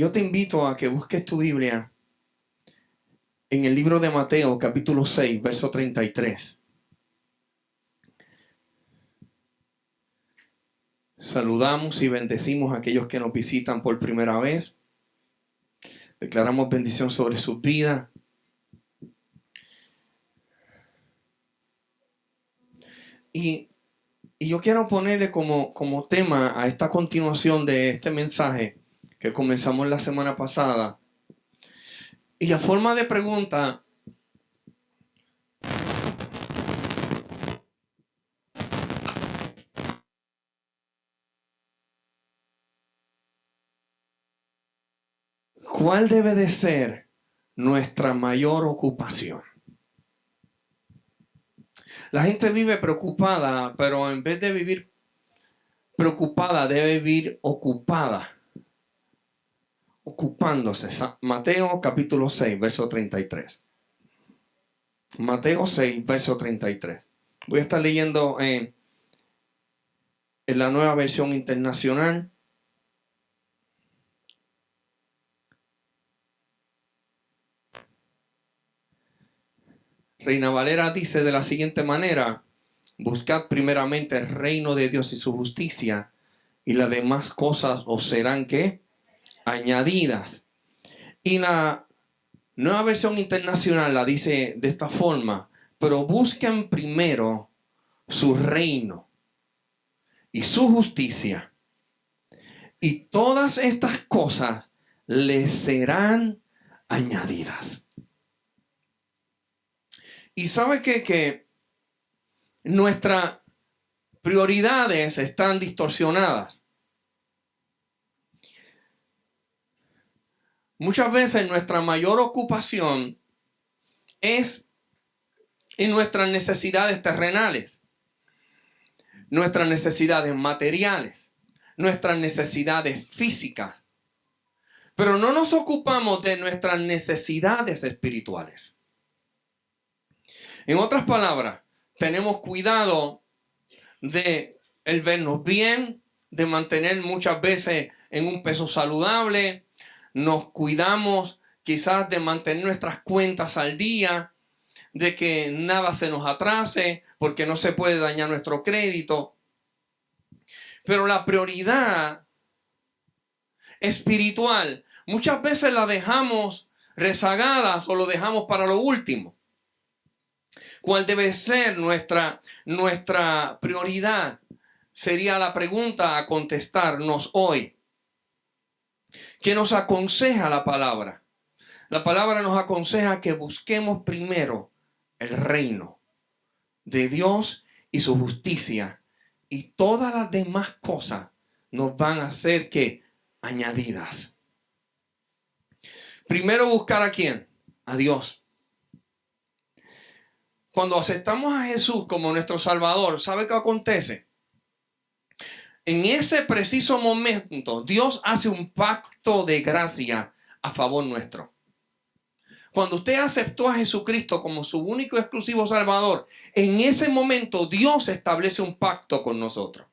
yo te invito a que busques tu Biblia en el libro de Mateo, capítulo 6, verso 33. Saludamos y bendecimos a aquellos que nos visitan por primera vez. Declaramos bendición sobre sus vidas. Y yo quiero ponerle como tema a esta continuación de este mensaje que comenzamos la semana pasada. Y a forma de pregunta, ¿cuál debe de ser nuestra mayor ocupación? La gente vive preocupada, pero en vez de vivir preocupada, debe vivir ocupada. Ocupándose. Mateo capítulo 6, verso 33. Mateo 6, verso 33. Voy a estar leyendo en la Nueva Versión Internacional. Reina Valera dice de la siguiente manera: buscad primeramente el reino de Dios y su justicia, y las demás cosas os serán ¿qué? Añadidas. Y la Nueva Versión Internacional la dice de esta forma: pero busquen primero su reino y su justicia, y todas estas cosas les serán añadidas. Y sabe que nuestras prioridades están distorsionadas. Muchas veces nuestra mayor ocupación es en nuestras necesidades terrenales, nuestras necesidades materiales, nuestras necesidades físicas. Pero no nos ocupamos de nuestras necesidades espirituales. En otras palabras, tenemos cuidado de el vernos bien, de mantener muchas veces en un peso saludable. Nos cuidamos quizás de mantener nuestras cuentas al día, de que nada se nos atrase, porque no se puede dañar nuestro crédito. Pero la prioridad espiritual muchas veces la dejamos rezagadas o lo dejamos para lo último. ¿Cuál debe ser nuestra prioridad? Sería la pregunta a contestarnos hoy. ¿Qué nos aconseja la palabra? La palabra nos aconseja que busquemos primero el reino de Dios y su justicia, y todas las demás cosas nos van a ser ¿qué? Añadidas. Primero buscar ¿a quién? A Dios. Cuando aceptamos a Jesús como nuestro Salvador, ¿sabe qué acontece? En ese preciso momento, Dios hace un pacto de gracia a favor nuestro. Cuando usted aceptó a Jesucristo como su único y exclusivo Salvador, en ese momento Dios establece un pacto con nosotros.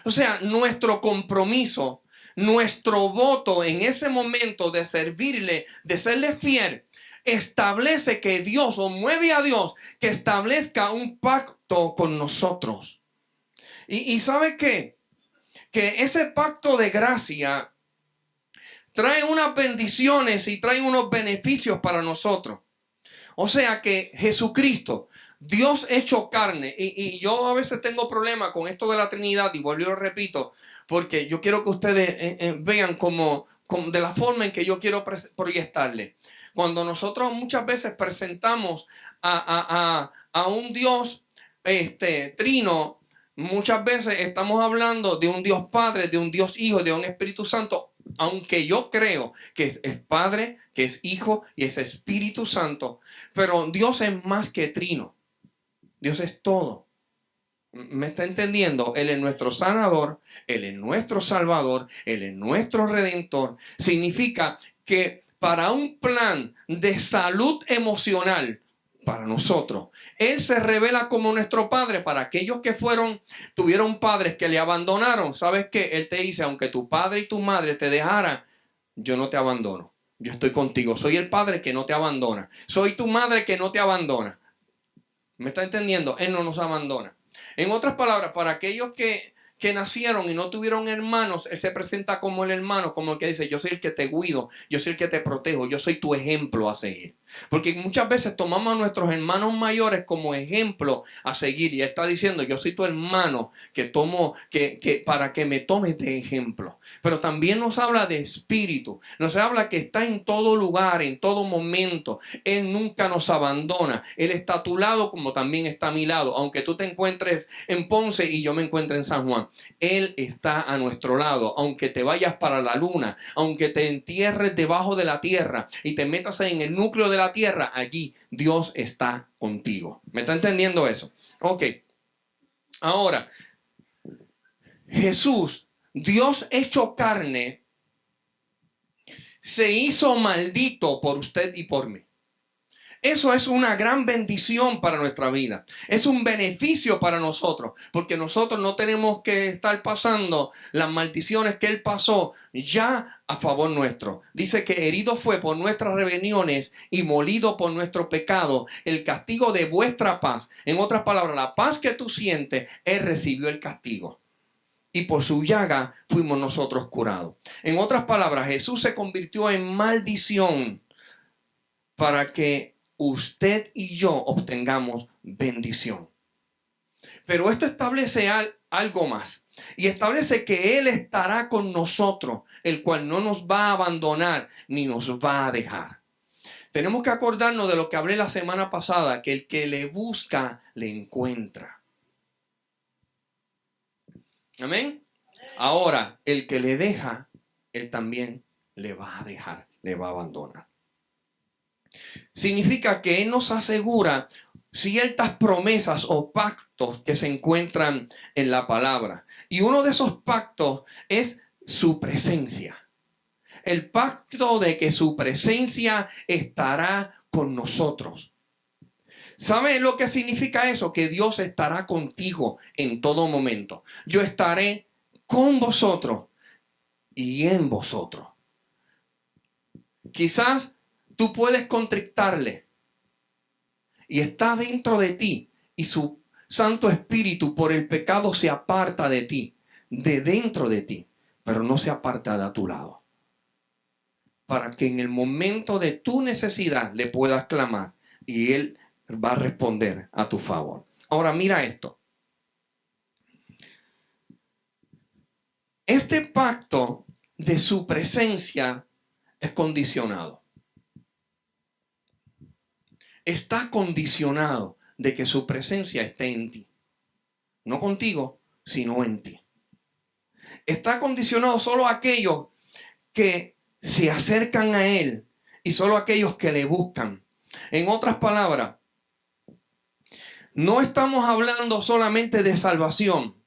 O sea, nuestro compromiso, nuestro voto en ese momento de servirle, de serle fiel, establece que Dios, o mueve a Dios que establezca un pacto con nosotros. Y ¿sabe qué? Que ese pacto de gracia trae unas bendiciones y trae unos beneficios para nosotros. O sea que Jesucristo, Dios hecho carne, y yo a veces tengo problemas con esto de la Trinidad, y vuelvo y lo repito, porque yo quiero que ustedes vean como de la forma en que yo quiero proyectarle. Cuando nosotros muchas veces presentamos a un Dios trino, muchas veces estamos hablando de un Dios Padre, de un Dios Hijo, de un Espíritu Santo, aunque yo creo que es Padre, que es Hijo y es Espíritu Santo. Pero Dios es más que trino. Dios es todo. ¿Me está entendiendo? Él es nuestro sanador, Él es nuestro salvador, Él es nuestro redentor. Significa que para un plan de salud emocional para nosotros, Él se revela como nuestro Padre. Para aquellos que tuvieron padres que le abandonaron, ¿sabes qué? Él te dice: aunque tu padre y tu madre te dejaran, yo no te abandono. Yo estoy contigo. Soy el padre que no te abandona. Soy tu madre que no te abandona. ¿Me está entendiendo? Él no nos abandona. En otras palabras, para aquellos que nacieron y no tuvieron hermanos, Él se presenta como el hermano, como el que dice, yo soy el que te cuido, yo soy el que te protejo, yo soy tu ejemplo a seguir. Porque muchas veces tomamos a nuestros hermanos mayores como ejemplo a seguir. Y Él está diciendo, yo soy tu hermano que tomo, que para que me tomes de ejemplo. Pero también nos habla de espíritu. Nos habla que está en todo lugar, en todo momento. Él nunca nos abandona. Él está a tu lado como también está a mi lado. Aunque tú te encuentres en Ponce y yo me encuentre en San Juan. Él está a nuestro lado. Aunque te vayas para la luna, aunque te entierres debajo de la tierra y te metas en el núcleo de la tierra, allí Dios está contigo. ¿Me está entendiendo eso? Ok. Ahora, Jesús, Dios hecho carne, se hizo maldito por usted y por mí. Eso es una gran bendición para nuestra vida. Es un beneficio para nosotros, porque nosotros no tenemos que estar pasando las maldiciones que Él pasó ya a favor nuestro. Dice que herido fue por nuestras rebeliones y molido por nuestro pecado, el castigo de vuestra paz. En otras palabras, la paz que tú sientes, Él recibió el castigo. Y por su llaga fuimos nosotros curados. En otras palabras, Jesús se convirtió en maldición para que usted y yo obtengamos bendición. Pero esto establece algo más. Y establece que Él estará con nosotros, el cual no nos va a abandonar ni nos va a dejar. Tenemos que acordarnos de lo que hablé la semana pasada, que el que le busca, le encuentra. Amén. Ahora, el que le deja, Él también le va a dejar, le va a abandonar. Significa que Él nos asegura ciertas promesas o pactos que se encuentran en la palabra. Y uno de esos pactos es su presencia. El pacto de que su presencia estará con nosotros. ¿Sabe lo que significa eso? Que Dios estará contigo en todo momento. Yo estaré con vosotros y en vosotros. Quizás tú puedes contrictarle y está dentro de ti y su Santo Espíritu por el pecado se aparta de ti, de dentro de ti, pero no se aparta de a tu lado. Para que en el momento de tu necesidad le puedas clamar y Él va a responder a tu favor. Ahora mira esto. Este pacto de su presencia es condicionado. Está condicionado de que su presencia esté en ti. No contigo, sino en ti. Está condicionado solo a aquellos que se acercan a Él y solo a aquellos que le buscan. En otras palabras, no estamos hablando solamente de salvación.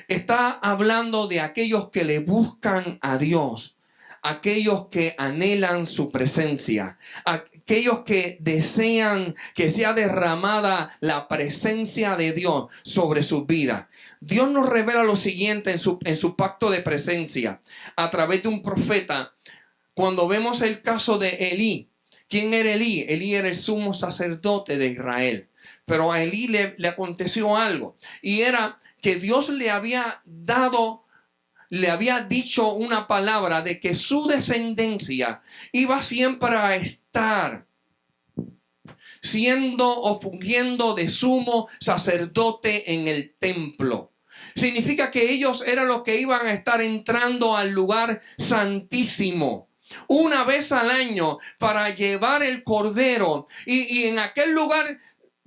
Está hablando de aquellos que le buscan a Dios, aquellos que anhelan su presencia, aquellos que desean que sea derramada la presencia de Dios sobre sus vidas. Dios nos revela lo siguiente en su pacto de presencia a través de un profeta. Cuando vemos el caso de Elí, ¿quién era Elí? Elí era el sumo sacerdote de Israel. Pero a Elí le aconteció algo, y era que Dios le había dicho una palabra de que su descendencia iba siempre a estar siendo o fungiendo de sumo sacerdote en el templo. Significa que ellos eran los que iban a estar entrando al lugar santísimo una vez al año para llevar el cordero, y en aquel lugar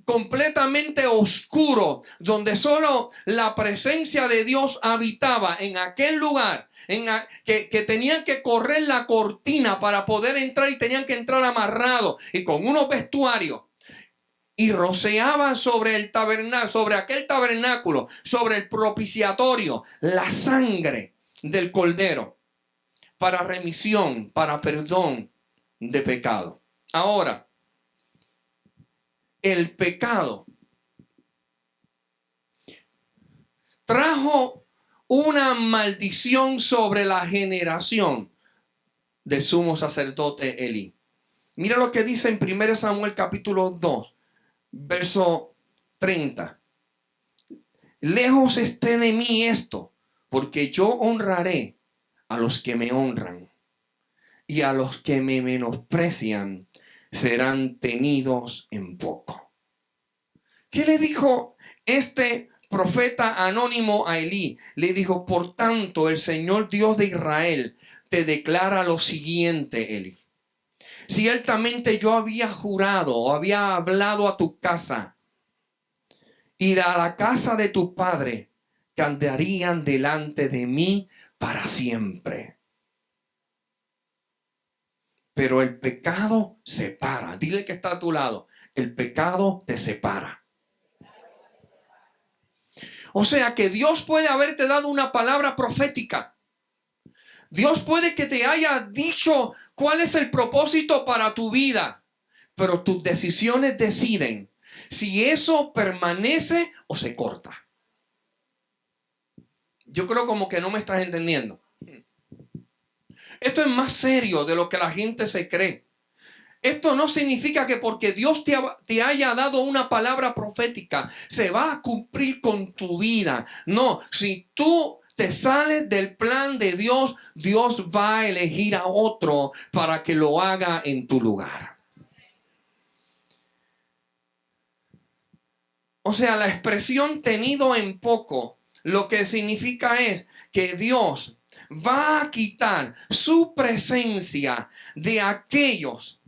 completamente oscuro, donde solo la presencia de Dios habitaba, en aquel lugar, que tenían que correr la cortina para poder entrar, y tenían que entrar amarrados y con unos vestuarios, y rociaban sobre el tabernáculo, sobre aquel tabernáculo, sobre el propiciatorio, la sangre del cordero para remisión, para perdón de pecado. Ahora, el pecado trajo una maldición sobre la generación del sumo sacerdote Elí. Mira lo que dice en 1 Samuel capítulo 2, verso 30. Lejos esté de mí esto, porque yo honraré a los que me honran, y a los que me menosprecian serán tenidos en poco. ¿Qué le dijo este profeta anónimo a Elí? Le dijo: por tanto, el Señor Dios de Israel te declara lo siguiente, Elí. Ciertamente yo había jurado o había hablado a tu casa y a la casa de tu padre que andarían delante de mí para siempre. Pero el pecado separa. Dile que está a tu lado. El pecado te separa. O sea que Dios puede haberte dado una palabra profética. Dios puede que te haya dicho cuál es el propósito para tu vida. Pero tus decisiones deciden si eso permanece o se corta. Yo creo como que no me estás entendiendo. Esto es más serio de lo que la gente se cree. Esto no significa que porque Dios te haya dado una palabra profética se va a cumplir con tu vida. No, si tú te sales del plan de Dios, Dios va a elegir a otro para que lo haga en tu lugar. O sea, la expresión tenido en poco, lo que significa es que Dios va a quitar su presencia de aquellos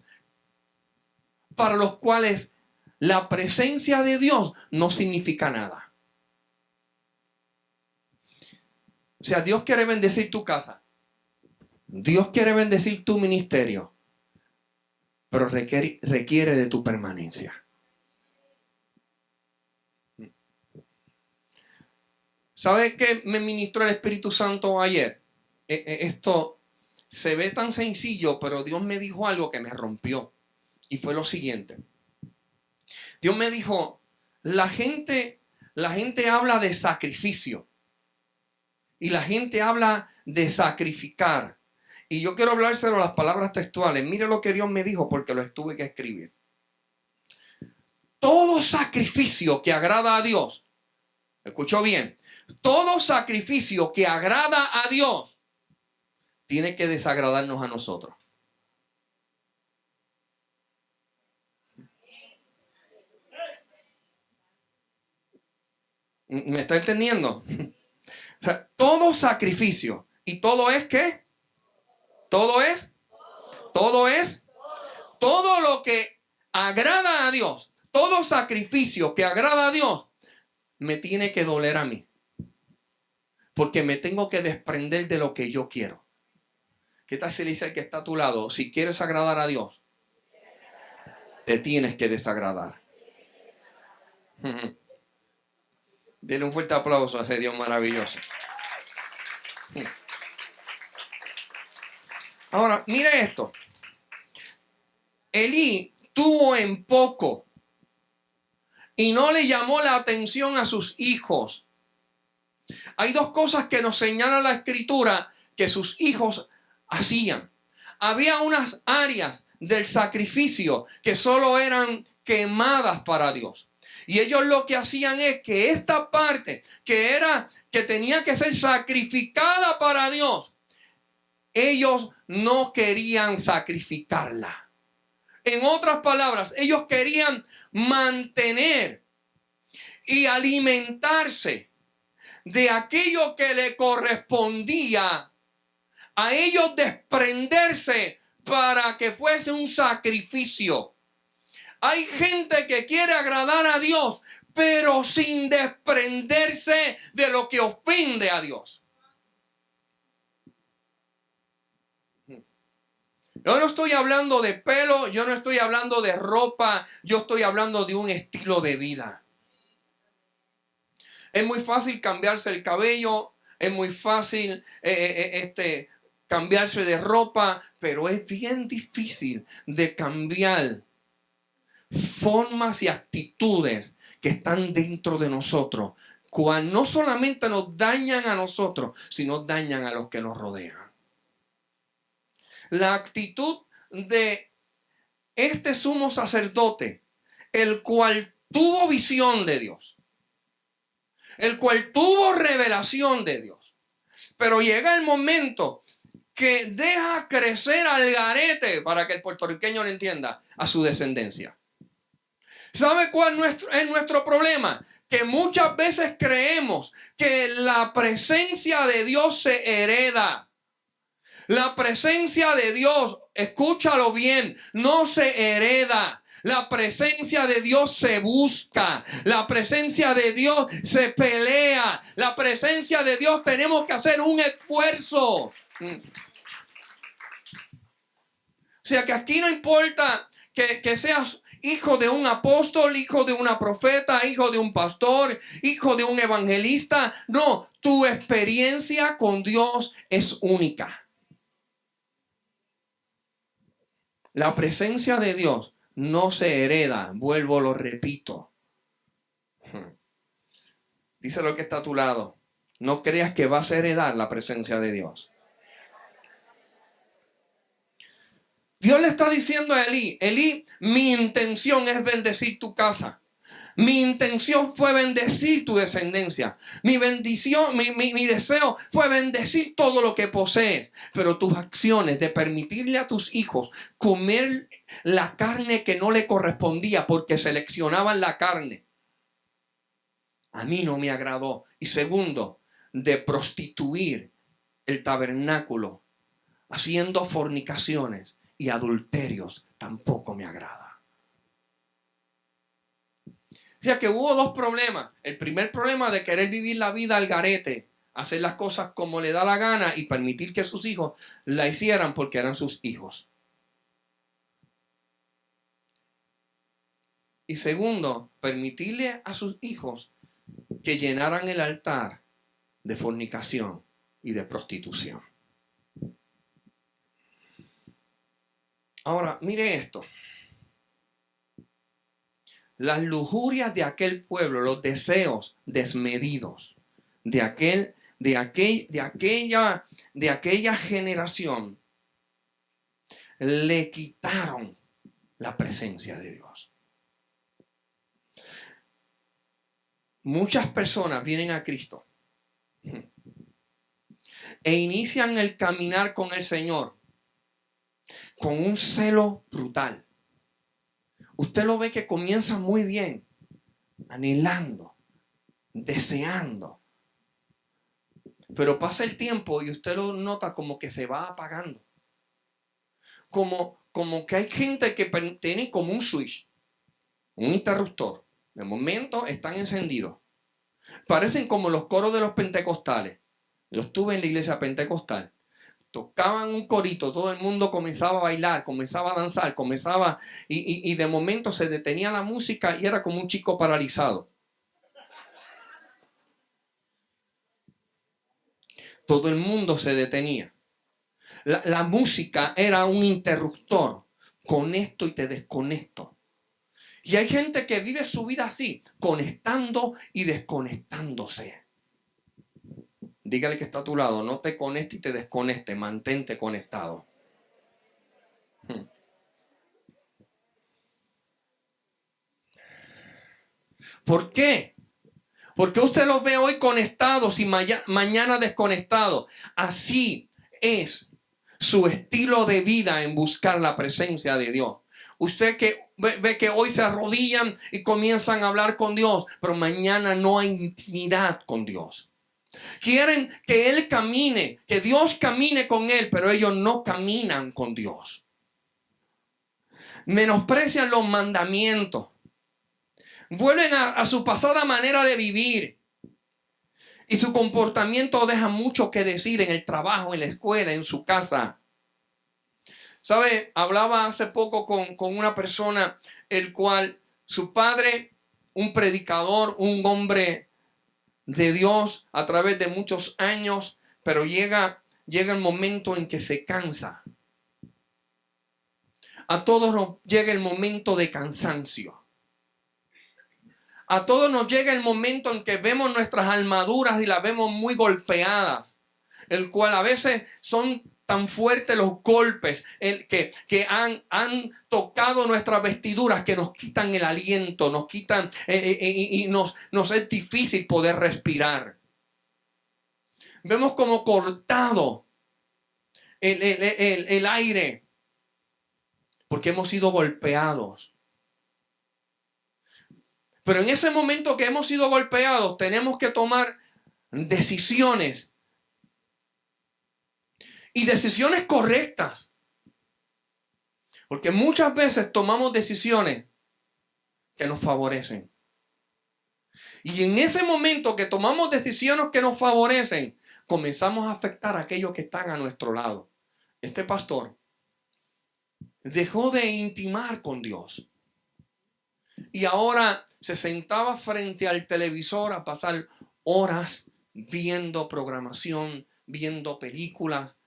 para los cuales la presencia de Dios no significa nada. O sea, Dios quiere bendecir tu casa. Dios quiere bendecir tu ministerio. Pero requiere de tu permanencia. ¿Sabe qué me ministró el Espíritu Santo ayer? Esto se ve tan sencillo, pero Dios me dijo algo que me rompió. Y fue lo siguiente. Dios me dijo: la gente habla de sacrificio. Y la gente habla de sacrificar. Y yo quiero hablárselo las palabras textuales. Mire lo que Dios me dijo porque lo tuve que escribir. Todo sacrificio que agrada a Dios, ¿escuchó bien? Todo sacrificio que agrada a Dios tiene que desagradarnos a nosotros. ¿Me está entendiendo? O sea, todo sacrificio. ¿Y todo es qué? Todo es todo lo que agrada a Dios. Todo sacrificio que agrada a Dios me tiene que doler a mí. Porque me tengo que desprender de lo que yo quiero. ¿Qué tal si le dice el que está a tu lado? Si quieres agradar a Dios, te tienes que desagradar. Denle un fuerte aplauso a ese Dios maravilloso. Ahora, mire esto. Elí tuvo en poco y no le llamó la atención a sus hijos. Hay dos cosas que nos señala la Escritura que sus hijos hacían. Había unas áreas del sacrificio que solo eran quemadas para Dios. Y ellos lo que hacían es que esta parte que tenía que ser sacrificada para Dios, ellos no querían sacrificarla. En otras palabras, ellos querían mantener y alimentarse de aquello que le correspondía a ellos desprenderse para que fuese un sacrificio. Hay gente que quiere agradar a Dios, pero sin desprenderse de lo que ofende a Dios. Yo no estoy hablando de pelo, yo no estoy hablando de ropa, yo estoy hablando de un estilo de vida. Es muy fácil cambiarse el cabello, es muy fácil cambiarse de ropa, pero es bien difícil de cambiar formas y actitudes que están dentro de nosotros, cual no solamente nos dañan a nosotros, sino dañan a los que nos rodean. la actitud de este sumo sacerdote, el cual tuvo visión de Dios, el cual tuvo revelación de Dios, pero llega el momento que deja crecer al garete, para que el puertorriqueño lo entienda, a su descendencia. ¿Sabe cuál es nuestro problema? Que muchas veces creemos que la presencia de Dios se hereda. La presencia de Dios, escúchalo bien, no se hereda. La presencia de Dios se busca. La presencia de Dios se pelea. La presencia de Dios tenemos que hacer un esfuerzo. O sea que aquí no importa que seas hijo de un apóstol, hijo de una profeta, hijo de un pastor, hijo de un evangelista. No, tu experiencia con Dios es única. La presencia de Dios no se hereda, lo repito. Dice lo que está a tu lado. No creas que vas a heredar la presencia de Dios. Dios le está diciendo a Elí, Elí, mi intención es bendecir tu casa. Mi intención fue bendecir tu descendencia. Mi bendición, mi deseo fue bendecir todo lo que posees. Pero tus acciones de permitirle a tus hijos comer la carne que no le correspondía porque seleccionaban la carne, a mí no me agradó. Y segundo, de prostituir el tabernáculo, haciendo fornicaciones y adulterios, tampoco me agrada. O sea que hubo dos problemas. El primer problema de querer vivir la vida al garete, hacer las cosas como le da la gana y permitir que sus hijos la hicieran porque eran sus hijos. Y segundo, permitirle a sus hijos que llenaran el altar de fornicación y de prostitución. Ahora, mire esto. Las lujurias de aquel pueblo, los deseos desmedidos de aquella generación, le quitaron la presencia de Dios. Muchas personas vienen a Cristo e inician el caminar con el Señor con un celo brutal. Usted lo ve que comienza muy bien, anhelando, deseando. Pero pasa el tiempo y usted lo nota como que se va apagando. Como que hay gente que tiene como un switch, un interruptor. De momento están encendidos. Parecen como los coros de los pentecostales. Yo estuve en la iglesia pentecostal. Tocaban un corito, todo el mundo comenzaba a bailar, comenzaba a danzar, y de momento se detenía la música y era como un chico paralizado. Todo el mundo se detenía. La música era un interruptor. Conecto y te desconecto. Y hay gente que vive su vida así, conectando y desconectándose. Dígale que está a tu lado, no te conecte y te desconecte, mantente conectado. ¿Por qué? Porque usted los ve hoy conectados y mañana desconectados. Así es su estilo de vida en buscar la presencia de Dios. Usted que ve que hoy se arrodillan y comienzan a hablar con Dios, pero mañana no hay intimidad con Dios. Quieren que Él camine, que Dios camine con Él, pero ellos no caminan con Dios. Menosprecian los mandamientos. Vuelven a su pasada manera de vivir. Y su comportamiento deja mucho que decir en el trabajo, en la escuela, en su casa. ¿Sabe? Hablaba hace poco con una persona, el cual su padre, un predicador, un hombre de Dios a través de muchos años, pero llega el momento en que se cansa. A todos nos llega el momento de cansancio. A todos nos llega el momento en que vemos nuestras armaduras y las vemos muy golpeadas, el cual a veces son tan fuertes los golpes que han tocado nuestras vestiduras, que nos quitan el aliento, nos quitan y nos es difícil poder respirar. Vemos como cortado el aire porque hemos sido golpeados. Pero en ese momento que hemos sido golpeados, tenemos que tomar decisiones. Y decisiones correctas. Porque muchas veces tomamos decisiones que nos favorecen. Y en ese momento que tomamos decisiones que nos favorecen, comenzamos a afectar a aquellos que están a nuestro lado. Este pastor dejó de intimar con Dios. Y ahora se sentaba frente al televisor a pasar horas viendo programación, viendo películas.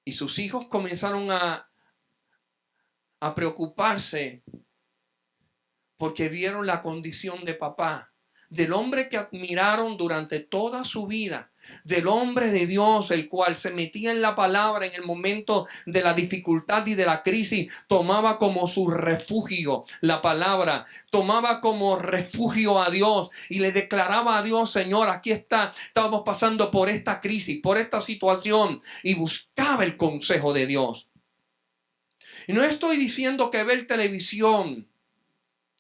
Y sus hijos comenzaron a preocuparse porque vieron la condición de papá, del hombre que admiraron durante toda su vida, del hombre de Dios, el cual se metía en la palabra en el momento de la dificultad y de la crisis, tomaba como su refugio la palabra, tomaba como refugio a Dios y le declaraba a Dios: Señor, aquí estamos pasando por esta crisis, por esta situación, y buscaba el consejo de Dios. Y no estoy diciendo que ver televisión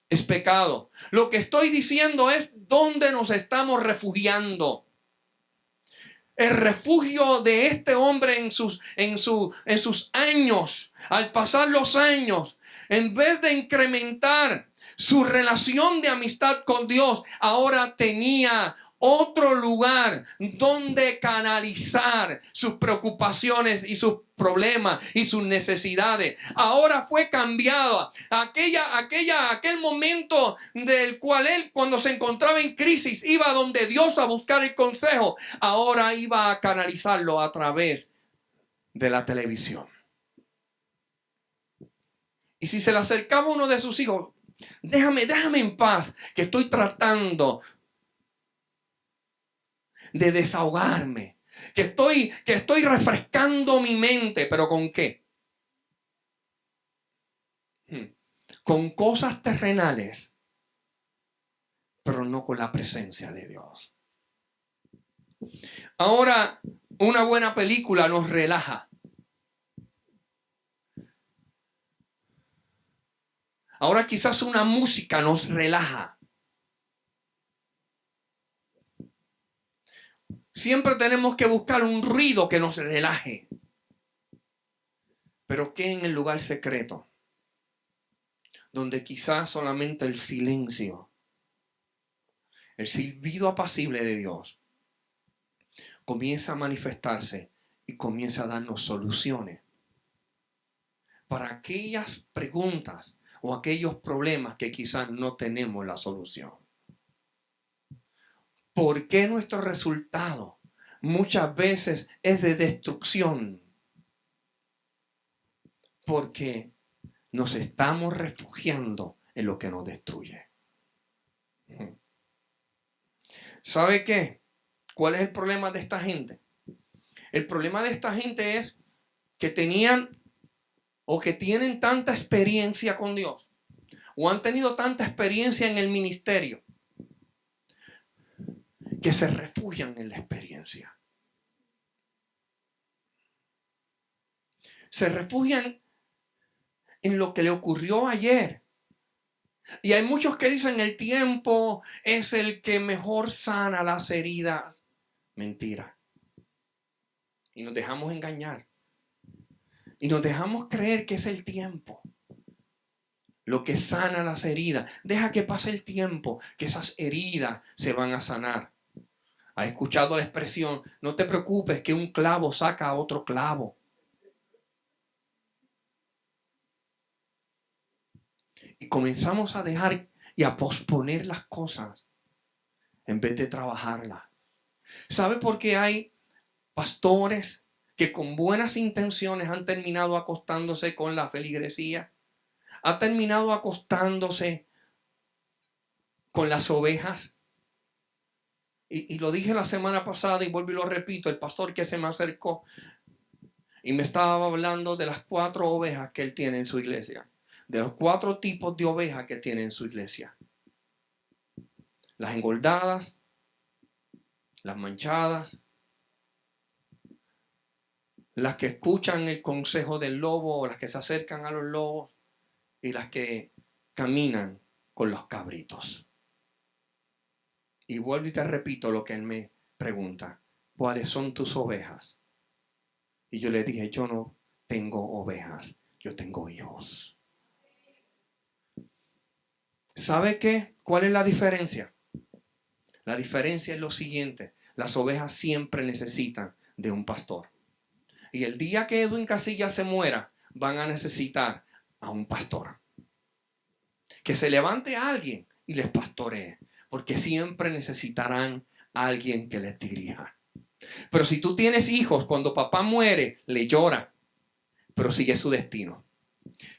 es pecado. Lo que estoy diciendo es dónde nos estamos refugiando. El refugio de este hombre en sus años, al pasar los años, en vez de incrementar su relación de amistad con Dios, ahora tenía otro lugar donde canalizar sus preocupaciones y sus problemas y sus necesidades. Ahora fue cambiado. Aquel momento del cual él, cuando se encontraba en crisis, iba donde Dios a buscar el consejo. Ahora iba a canalizarlo a través de la televisión. Y si se le acercaba uno de sus hijos: déjame en paz, que estoy tratando de desahogarme, que estoy refrescando mi mente. ¿Pero con qué? Con cosas terrenales, pero no con la presencia de Dios. Ahora, una buena película nos relaja. Ahora quizás una música nos relaja. Siempre tenemos que buscar un ruido que nos relaje. Pero ¿qué en el lugar secreto? Donde quizás solamente el silencio, el silbido apacible de Dios comienza a manifestarse y comienza a darnos soluciones para aquellas preguntas o aquellos problemas que quizás no tenemos la solución. ¿Por qué nuestro resultado muchas veces es de destrucción? Porque nos estamos refugiando en lo que nos destruye. ¿Sabe qué? ¿Cuál es el problema de esta gente? El problema de esta gente es que tenían o que tienen tanta experiencia con Dios o han tenido tanta experiencia en el ministerio que se refugian en la experiencia. Se refugian en lo que le ocurrió ayer. Y hay muchos que dicen: el tiempo es el que mejor sana las heridas. Mentira. Y nos dejamos engañar. Y nos dejamos creer que es el tiempo lo que sana las heridas. Deja que pase el tiempo, que esas heridas se van a sanar. ¿Has escuchado la expresión: no te preocupes, que un clavo saca a otro clavo? Y comenzamos a dejar y a posponer las cosas en vez de trabajarlas. ¿Sabe por qué hay pastores que con buenas intenciones han terminado acostándose con la feligresía? Han terminado acostándose con las ovejas. Y lo dije la semana pasada y vuelvo y lo repito: el pastor que se me acercó Y me estaba hablando de las 4 ovejas que él tiene en su iglesia. De los 4 tipos de ovejas que tiene en su iglesia. Las engordadas, las manchadas, las que escuchan el consejo del lobo o las que se acercan a los lobos y las que caminan con los cabritos. Y vuelvo y te repito lo que él me pregunta. ¿Cuáles son tus ovejas? Y yo le dije, yo no tengo ovejas, yo tengo hijos. ¿Sabe qué? ¿Cuál es la diferencia? La diferencia es lo siguiente. Las ovejas siempre necesitan de un pastor. Y el día que Edwin Casillas se muera, van a necesitar a un pastor. Que se levante a alguien y les pastoree. Porque siempre necesitarán a alguien que les dirija. Pero si tú tienes hijos, cuando papá muere, le llora, pero sigue su destino.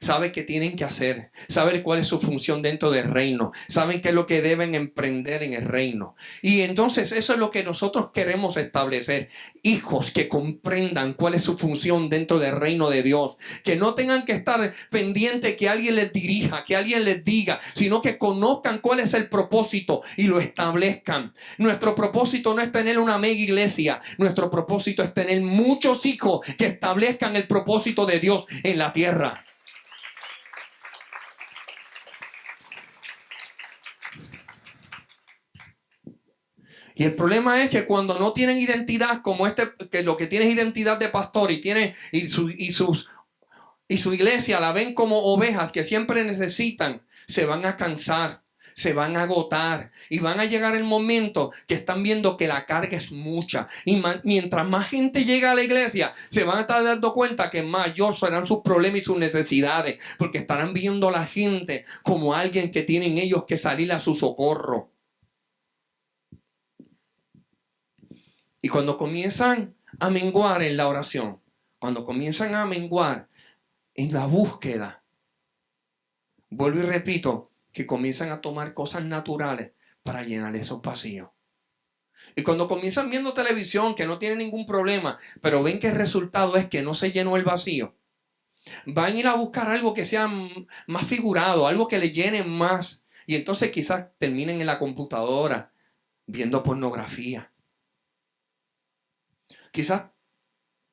Saben qué tienen que hacer, saben cuál es su función dentro del reino, saben qué es lo que deben emprender en el reino. Y entonces eso es lo que nosotros queremos establecer. Hijos que comprendan cuál es su función dentro del reino de Dios, que no tengan que estar pendientes que alguien les dirija, que alguien les diga, sino que conozcan cuál es el propósito y lo establezcan. Nuestro propósito no es tener una mega iglesia, nuestro propósito es tener muchos hijos que establezcan el propósito de Dios en la tierra. Y el problema es que cuando no tienen identidad como que lo que tiene es identidad de pastor y su iglesia la ven como ovejas que siempre necesitan, se van a cansar, se van a agotar y van a llegar el momento que están viendo que la carga es mucha. Y mientras más gente llega a la iglesia, se van a estar dando cuenta que mayor serán sus problemas y sus necesidades, porque estarán viendo a la gente como alguien que tienen ellos que salir a su socorro. Y cuando comienzan a menguar en la oración, cuando comienzan a menguar en la búsqueda, vuelvo y repito, que comienzan a tomar cosas naturales para llenar esos vacíos. Y cuando comienzan viendo televisión, que no tienen ningún problema, pero ven que el resultado es que no se llenó el vacío, van a ir a buscar algo que sea más figurado, algo que le llene más. Y entonces quizás terminen en la computadora viendo pornografía.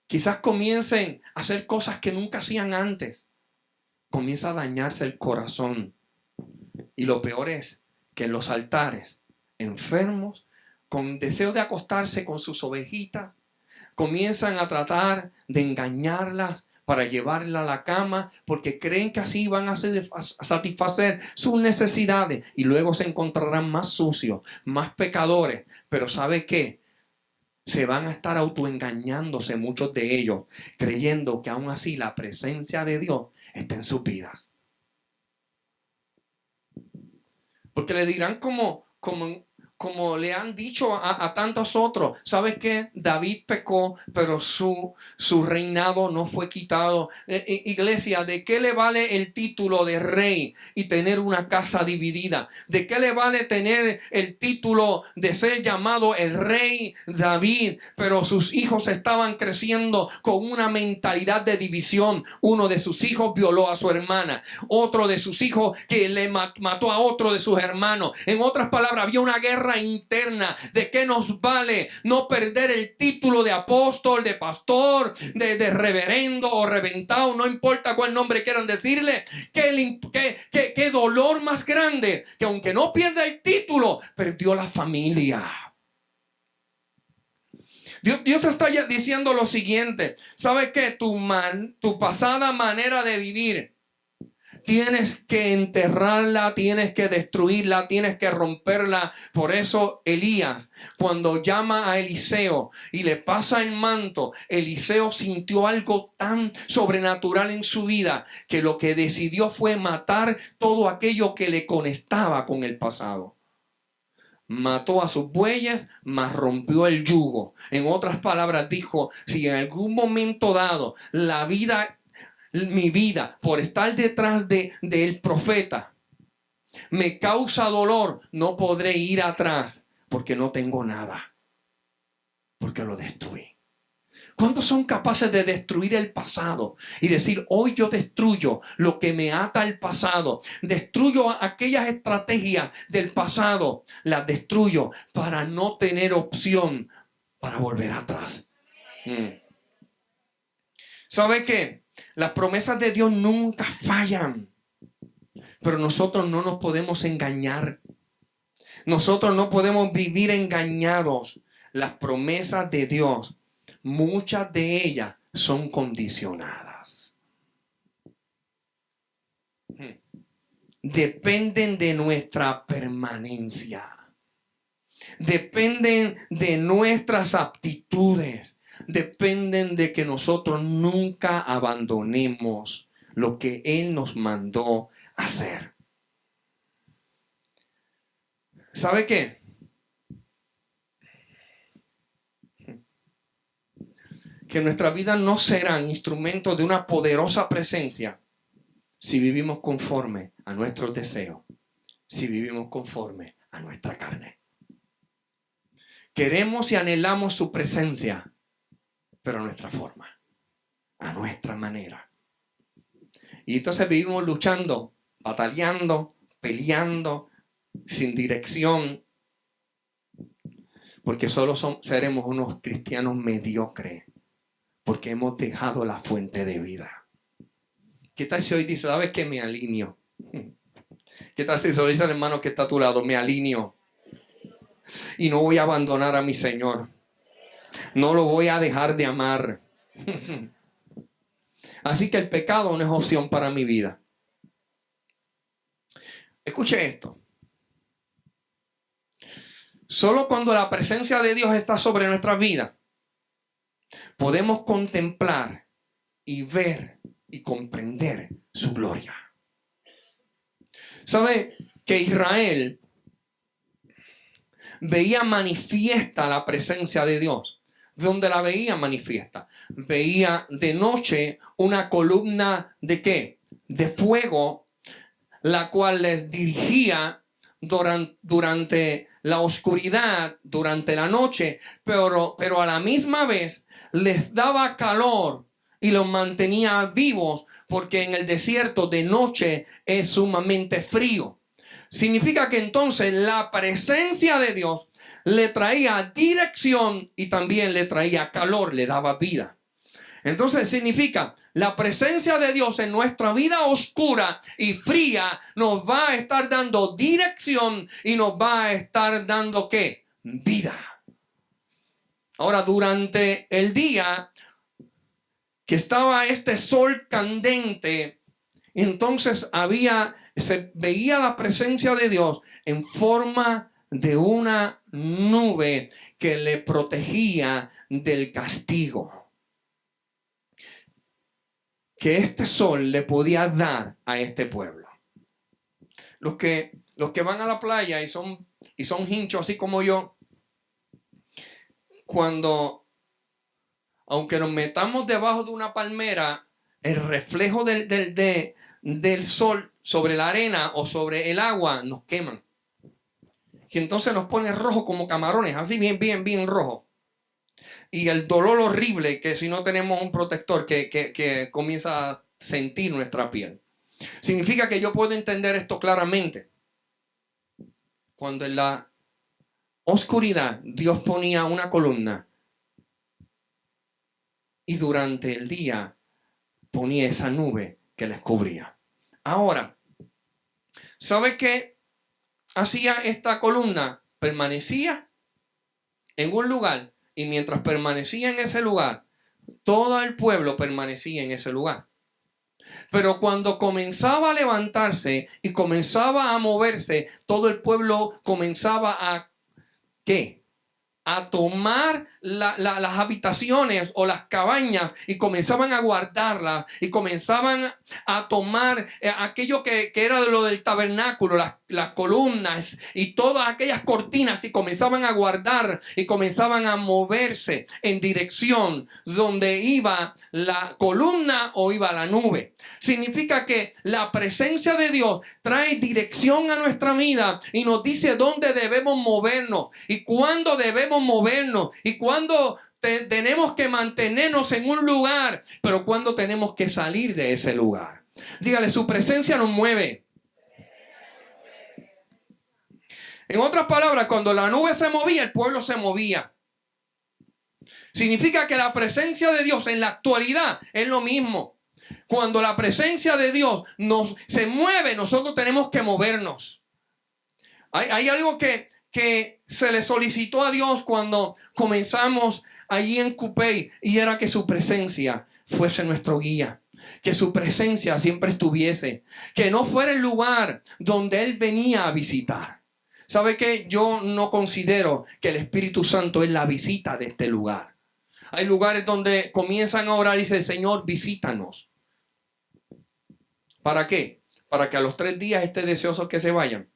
Quizás comiencen a hacer cosas que nunca hacían antes. Comienza a dañarse el corazón. Y lo peor es que en los altares, enfermos, con deseo de acostarse con sus ovejitas, comienzan a tratar de engañarlas para llevarla a la cama, porque creen que así van a satisfacer sus necesidades. Y luego se encontrarán más sucios, más pecadores. Pero ¿sabe qué? Se van a estar autoengañándose muchos de ellos, creyendo que aún así la presencia de Dios está en sus vidas. Porque le dirán como le han dicho a tantos otros. ¿Sabes qué? David pecó, pero su reinado no fue quitado. Iglesia, ¿de qué le vale el título de rey y tener una casa dividida? ¿De qué le vale tener el título de ser llamado el rey David, pero sus hijos estaban creciendo con una mentalidad de división? Uno de sus hijos violó a su hermana, otro de sus hijos que le mató a otro de sus hermanos. En otras palabras, había una guerra interna. ¿De qué nos vale no perder el título de apóstol, de pastor, de reverendo o reventado? No importa cuál nombre quieran decirle. Qué dolor más grande que aunque no pierda el título, perdió la familia. Dios está ya diciendo lo siguiente. ¿Sabes qué? Tu pasada manera de vivir, tienes que enterrarla, tienes que destruirla, tienes que romperla. Por eso Elías, cuando llama a Eliseo y le pasa el manto, Eliseo sintió algo tan sobrenatural en su vida que lo que decidió fue matar todo aquello que le conectaba con el pasado. Mató a sus bueyes, mas rompió el yugo. En otras palabras, dijo: si en algún momento dado mi vida, por estar detrás del profeta, me causa dolor, no podré ir atrás porque no tengo nada, porque lo destruí. ¿Cuántos son capaces de destruir el pasado y decir, hoy yo destruyo lo que me ata al pasado? Destruyo aquellas estrategias del pasado, las destruyo para no tener opción para volver atrás. ¿Sabe qué? Las promesas de Dios nunca fallan, pero nosotros no nos podemos engañar. Nosotros no podemos vivir engañados. Las promesas de Dios, muchas de ellas son condicionadas. Dependen de nuestra permanencia. Dependen de nuestras aptitudes. Dependen de que nosotros nunca abandonemos lo que Él nos mandó hacer. ¿Sabe qué? Que nuestra vida no será instrumento de una poderosa presencia si vivimos conforme a nuestros deseos, si vivimos conforme a nuestra carne. Queremos y anhelamos su presencia, pero a nuestra forma, a nuestra manera. Y entonces vivimos luchando, bataleando, peleando, sin dirección, porque solo seremos unos cristianos mediocres, porque hemos dejado la fuente de vida. ¿Qué tal si hoy dice, sabes qué? Me alineo? ¿Qué tal si se lo dice al hermano que está a tu lado? Me alineo y no voy a abandonar a mi Señor. No lo voy a dejar de amar. Así que el pecado no es opción para mi vida. Escuche esto. Solo cuando la presencia de Dios está sobre nuestra vida, podemos contemplar y ver y comprender su gloria. ¿Sabe que Israel veía manifiesta la presencia de Dios? ¿De dónde la veía manifiesta? Veía de noche una columna ¿de qué? De fuego, la cual les dirigía durante la oscuridad, durante la noche, pero a la misma vez les daba calor y los mantenía vivos, porque en el desierto de noche es sumamente frío. Significa que entonces la presencia de Dios le traía dirección y también le traía calor, le daba vida. Entonces significa, la presencia de Dios en nuestra vida oscura y fría nos va a estar dando dirección y nos va a estar dando ¿qué? Vida. Ahora, durante el día que estaba este sol candente, entonces se veía la presencia de Dios en forma de una nube que le protegía del castigo que este sol le podía dar a este pueblo. Los que van a la playa y son hinchos así como yo, aunque nos metamos debajo de una palmera, el reflejo del sol sobre la arena o sobre el agua nos queman. Y entonces nos pone rojo como camarones, así bien rojo. Y el dolor horrible que si no tenemos un protector que comienza a sentir nuestra piel. Significa que yo puedo entender esto claramente. Cuando en la oscuridad Dios ponía una columna y durante el día ponía esa nube que les cubría. Ahora, ¿sabe qué hacía esta columna? Permanecía en un lugar. Y mientras permanecía en ese lugar, todo el pueblo permanecía en ese lugar. Pero cuando comenzaba a levantarse y comenzaba a moverse, todo el pueblo comenzaba a ¿qué? A tomar las habitaciones o las cabañas y comenzaban a guardarlas y comenzaban a tomar aquello que era de lo del tabernáculo, las columnas y todas aquellas cortinas, y comenzaban a guardar y comenzaban a moverse en dirección donde iba la columna o iba la nube. Significa que la presencia de Dios trae dirección a nuestra vida y nos dice dónde debemos movernos y cuándo debemos movernos y cuándo tenemos que mantenernos en un lugar, pero ¿cuándo tenemos que salir de ese lugar? Dígale, su presencia nos mueve. En otras palabras, cuando la nube se movía, el pueblo se movía. Significa que la presencia de Dios en la actualidad es lo mismo. Cuando la presencia de Dios se mueve, nosotros tenemos que movernos. Hay algo que se le solicitó a Dios cuando comenzamos allí en Cupey, y era que su presencia fuese nuestro guía. Que su presencia siempre estuviese. Que no fuera el lugar donde Él venía a visitar. ¿Sabe qué? Yo no considero que el Espíritu Santo es la visita de este lugar. Hay lugares donde comienzan a orar y dicen, Señor, visítanos. ¿Para qué? Para que a los 3 días esté deseoso que se vayan.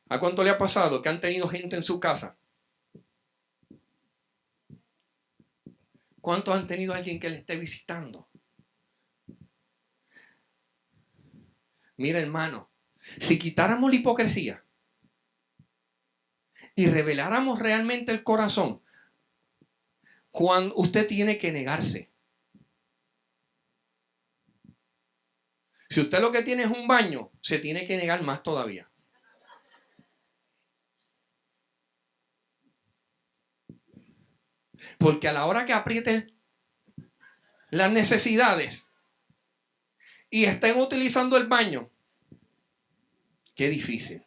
¿A cuánto le ha pasado que han tenido gente en su casa? ¿Cuántos han tenido a alguien que le esté visitando? Mira, hermano, si quitáramos la hipocresía y reveláramos realmente el corazón, cuando usted tiene que negarse. Si usted lo que tiene es un baño, se tiene que negar más todavía. Porque a la hora que aprieten las necesidades y estén utilizando el baño, qué difícil.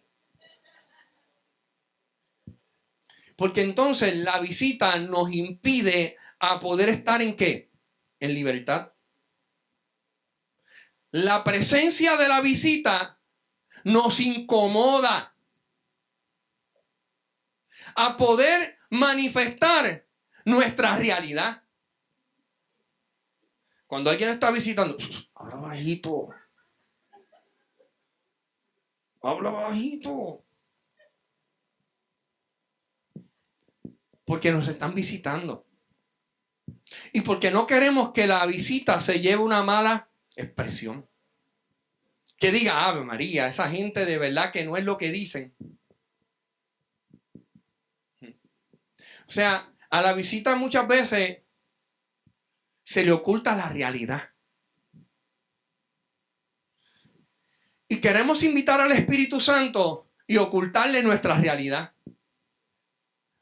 Porque entonces la visita nos impide a poder estar ¿en qué? En libertad. La presencia de la visita nos incomoda a poder manifestar nuestra realidad. Cuando alguien está visitando, habla bajito. Habla bajito. Porque nos están visitando. Y porque no queremos que la visita se lleve una mala expresión. Que diga, Ave María, esa gente de verdad que no es lo que dicen. O sea, a la visita muchas veces se le oculta la realidad. Y queremos invitar al Espíritu Santo y ocultarle nuestra realidad.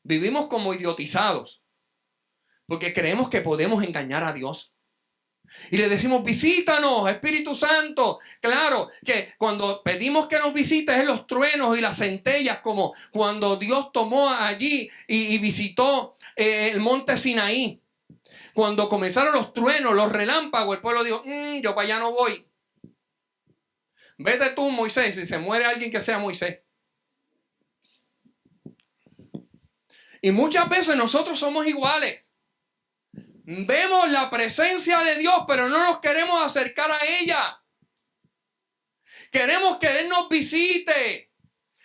Vivimos como idiotizados porque creemos que podemos engañar a Dios. Y le decimos, visítanos, Espíritu Santo. Claro que cuando pedimos que nos visites es los truenos y las centellas, como cuando Dios tomó allí y visitó el monte Sinaí. Cuando comenzaron los truenos, los relámpagos, el pueblo dijo, yo para allá no voy. Vete tú, Moisés, si se muere alguien que sea Moisés. Y muchas veces nosotros somos iguales. Vemos la presencia de Dios, pero no nos queremos acercar a ella. Queremos que Él nos visite.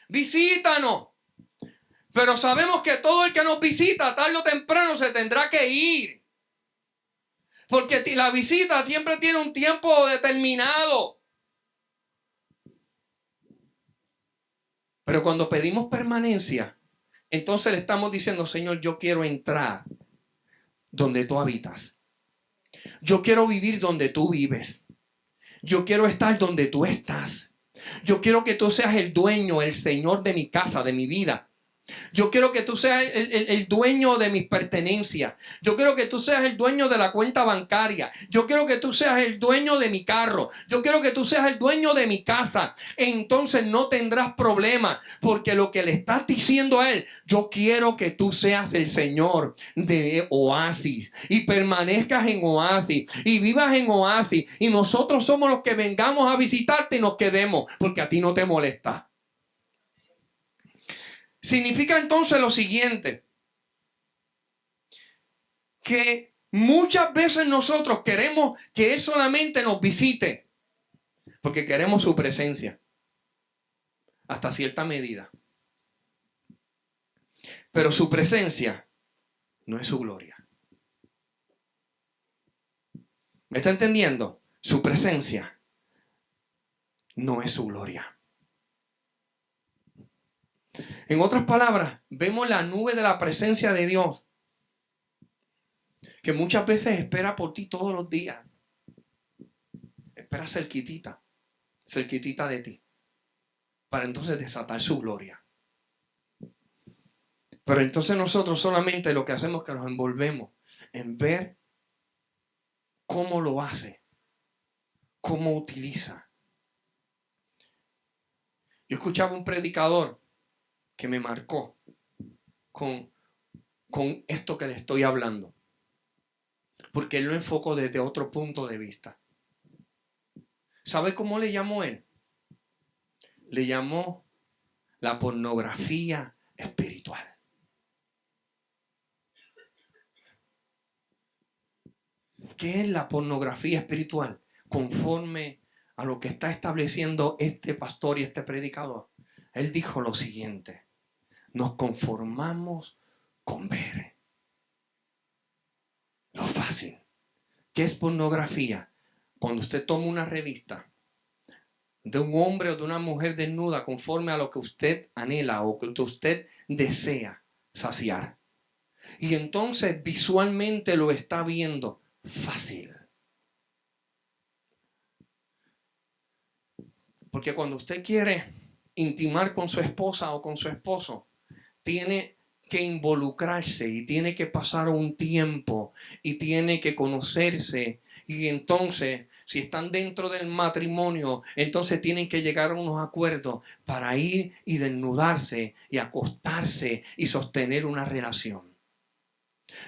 Visítanos. Pero sabemos que todo el que nos visita, tarde o temprano, se tendrá que ir. Porque la visita siempre tiene un tiempo determinado. Pero cuando pedimos permanencia, entonces le estamos diciendo, Señor, yo quiero entrar donde tú habitas. Yo quiero vivir donde tú vives. Yo quiero estar donde tú estás. Yo quiero que tú seas el dueño, el Señor de mi casa, de mi vida. Yo quiero que tú seas el dueño de mis pertenencias. Yo quiero que tú seas el dueño de la cuenta bancaria. Yo quiero que tú seas el dueño de mi carro. Yo quiero que tú seas el dueño de mi casa. Entonces no tendrás problema, porque lo que le estás diciendo a Él, yo quiero que tú seas el Señor de Oasis y permanezcas en Oasis y vivas en Oasis, y nosotros somos los que vengamos a visitarte y nos quedemos, porque a ti no te molesta. Significa entonces lo siguiente, que muchas veces nosotros queremos que Él solamente nos visite porque queremos su presencia hasta cierta medida. Pero su presencia no es su gloria. ¿Me está entendiendo? Su presencia no es su gloria. En otras palabras, vemos la nube de la presencia de Dios, que muchas veces espera por ti todos los días. Espera cerquitita de ti, para entonces desatar su gloria. Pero entonces nosotros solamente lo que hacemos es que nos envolvemos en ver cómo lo hace, cómo utiliza. Yo escuchaba un predicador que me marcó con esto que le estoy hablando, porque él lo enfocó desde otro punto de vista. ¿Sabe cómo le llamó él? Le llamó la pornografía espiritual. ¿Qué es la pornografía espiritual? Conforme a lo que está estableciendo este pastor y este predicador, él dijo lo siguiente: nos conformamos con ver lo fácil. ¿Qué es pornografía? Cuando usted toma una revista de un hombre o de una mujer desnuda conforme a lo que usted anhela o que usted desea saciar, y entonces visualmente lo está viendo fácil. Porque cuando usted quiere intimar con su esposa o con su esposo, tiene que involucrarse y tiene que pasar un tiempo y tiene que conocerse, y entonces si están dentro del matrimonio, entonces tienen que llegar a unos acuerdos para ir y desnudarse y acostarse y sostener una relación.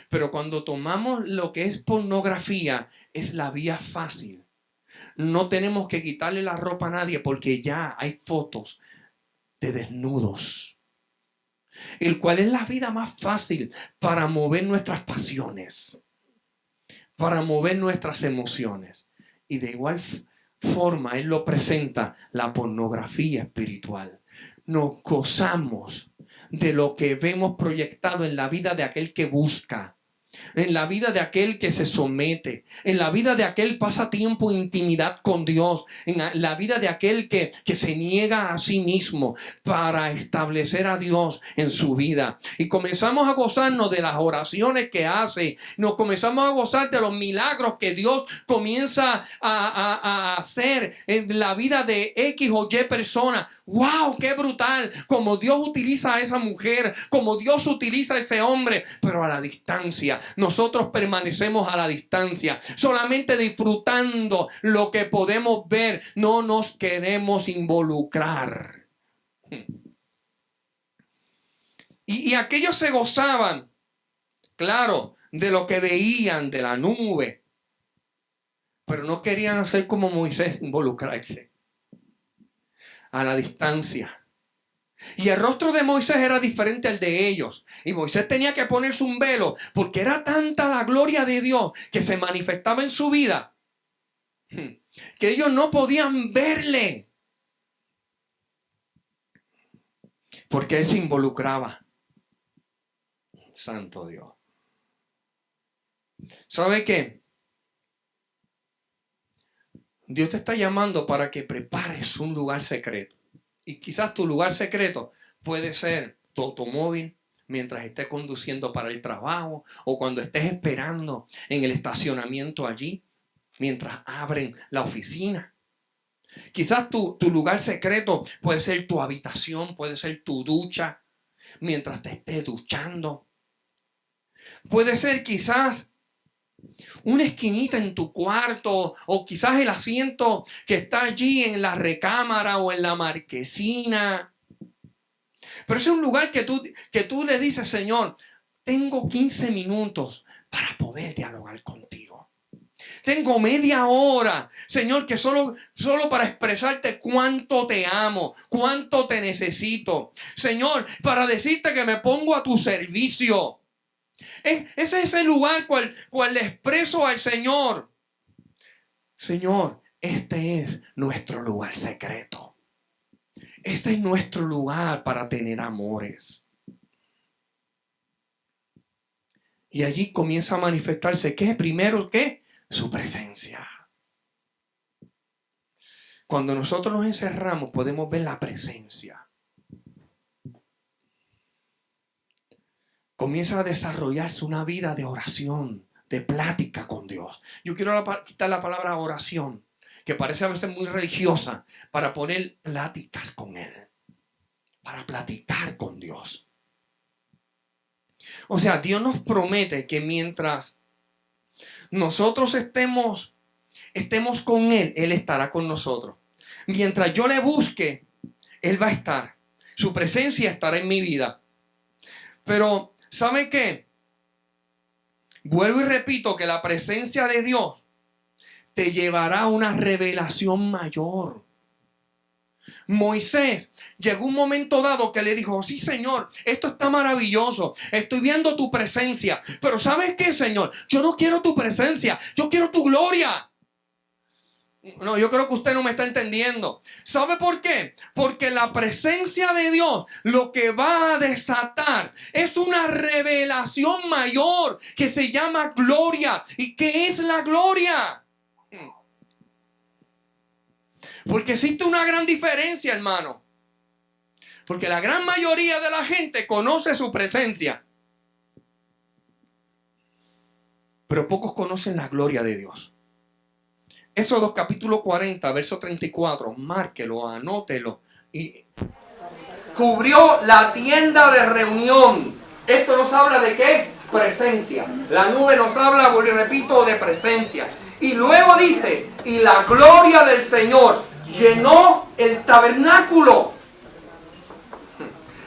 Pero cuando tomamos lo que es pornografía, es la vía fácil. No tenemos que quitarle la ropa a nadie porque ya hay fotos de desnudos, el cual es la vida más fácil para mover nuestras pasiones, para mover nuestras emociones. Y de igual forma él lo presenta, la pornografía espiritual. Nos gozamos de lo que vemos proyectado en la vida de aquel que busca, en la vida de aquel que se somete, en la vida de aquel pasa tiempo en intimidad con Dios, en la vida de aquel que se niega a sí mismo para establecer a Dios en su vida. Y comenzamos a gozarnos de las oraciones que hace, nos comenzamos a gozar de los milagros que Dios comienza a hacer en la vida de X o Y persona. ¡Wow! ¡Qué brutal! Como Dios utiliza a esa mujer, como Dios utiliza a ese hombre, pero a la distancia. Nosotros permanecemos a la distancia, solamente disfrutando lo que podemos ver. No nos queremos involucrar. Y aquellos se gozaban, claro, de lo que veían de la nube, pero no querían hacer como Moisés, involucrarse a la distancia. Y el rostro de Moisés era diferente al de ellos. Y Moisés tenía que ponerse un velo porque era tanta la gloria de Dios que se manifestaba en su vida que ellos no podían verle, porque él se involucraba. Santo Dios. ¿Sabe qué? Dios te está llamando para que prepares un lugar secreto. Y quizás tu lugar secreto puede ser tu automóvil mientras estés conduciendo para el trabajo, o cuando estés esperando en el estacionamiento allí, mientras abren la oficina. Quizás tu lugar secreto puede ser tu habitación, puede ser tu ducha, mientras te estés duchando. Puede ser quizás una esquinita en tu cuarto, o quizás el asiento que está allí en la recámara o en la marquesina. Pero ese es un lugar que tú le dices: Señor, tengo 15 minutos para poder dialogar contigo. Tengo media hora, Señor, que solo para expresarte cuánto te amo, cuánto te necesito. Señor, para decirte que me pongo a tu servicio. Ese es el lugar cual le expreso al Señor: Señor, este es nuestro lugar secreto. Este es nuestro lugar para tener amores. Y allí comienza a manifestarse, ¿qué? Primero, ¿qué? Su presencia. Cuando nosotros nos encerramos, podemos ver la presencia. comienza a desarrollarse una vida de oración, de plática con Dios. Yo quiero quitar la palabra oración, que parece a veces muy religiosa, para poner pláticas con Él, para platicar con Dios. O sea, Dios nos promete que mientras nosotros estemos con Él, Él estará con nosotros. Mientras yo le busque, Él va a estar. Su presencia estará en mi vida. Pero, ¿sabe qué? Vuelvo y repito que la presencia de Dios te llevará a una revelación mayor. Moisés llegó un momento dado que le dijo: sí, Señor, esto está maravilloso, estoy viendo tu presencia, pero ¿sabes qué, Señor? Yo no quiero tu presencia, yo quiero tu gloria. No, yo creo que usted no me está entendiendo. ¿Sabe por qué? Porque la presencia de Dios lo que va a desatar es una revelación mayor que se llama gloria. ¿Y qué es la gloria? Porque existe una gran diferencia, hermano. Porque la gran mayoría de la gente conoce su presencia, pero pocos conocen la gloria de Dios. Éxodo capítulo 40, verso 34. Márquelo, anótelo. Y cubrió la tienda de reunión. Esto nos habla de ¿qué? Presencia. La nube nos habla, repito, de presencia. Y luego dice: y la gloria del Señor llenó el tabernáculo.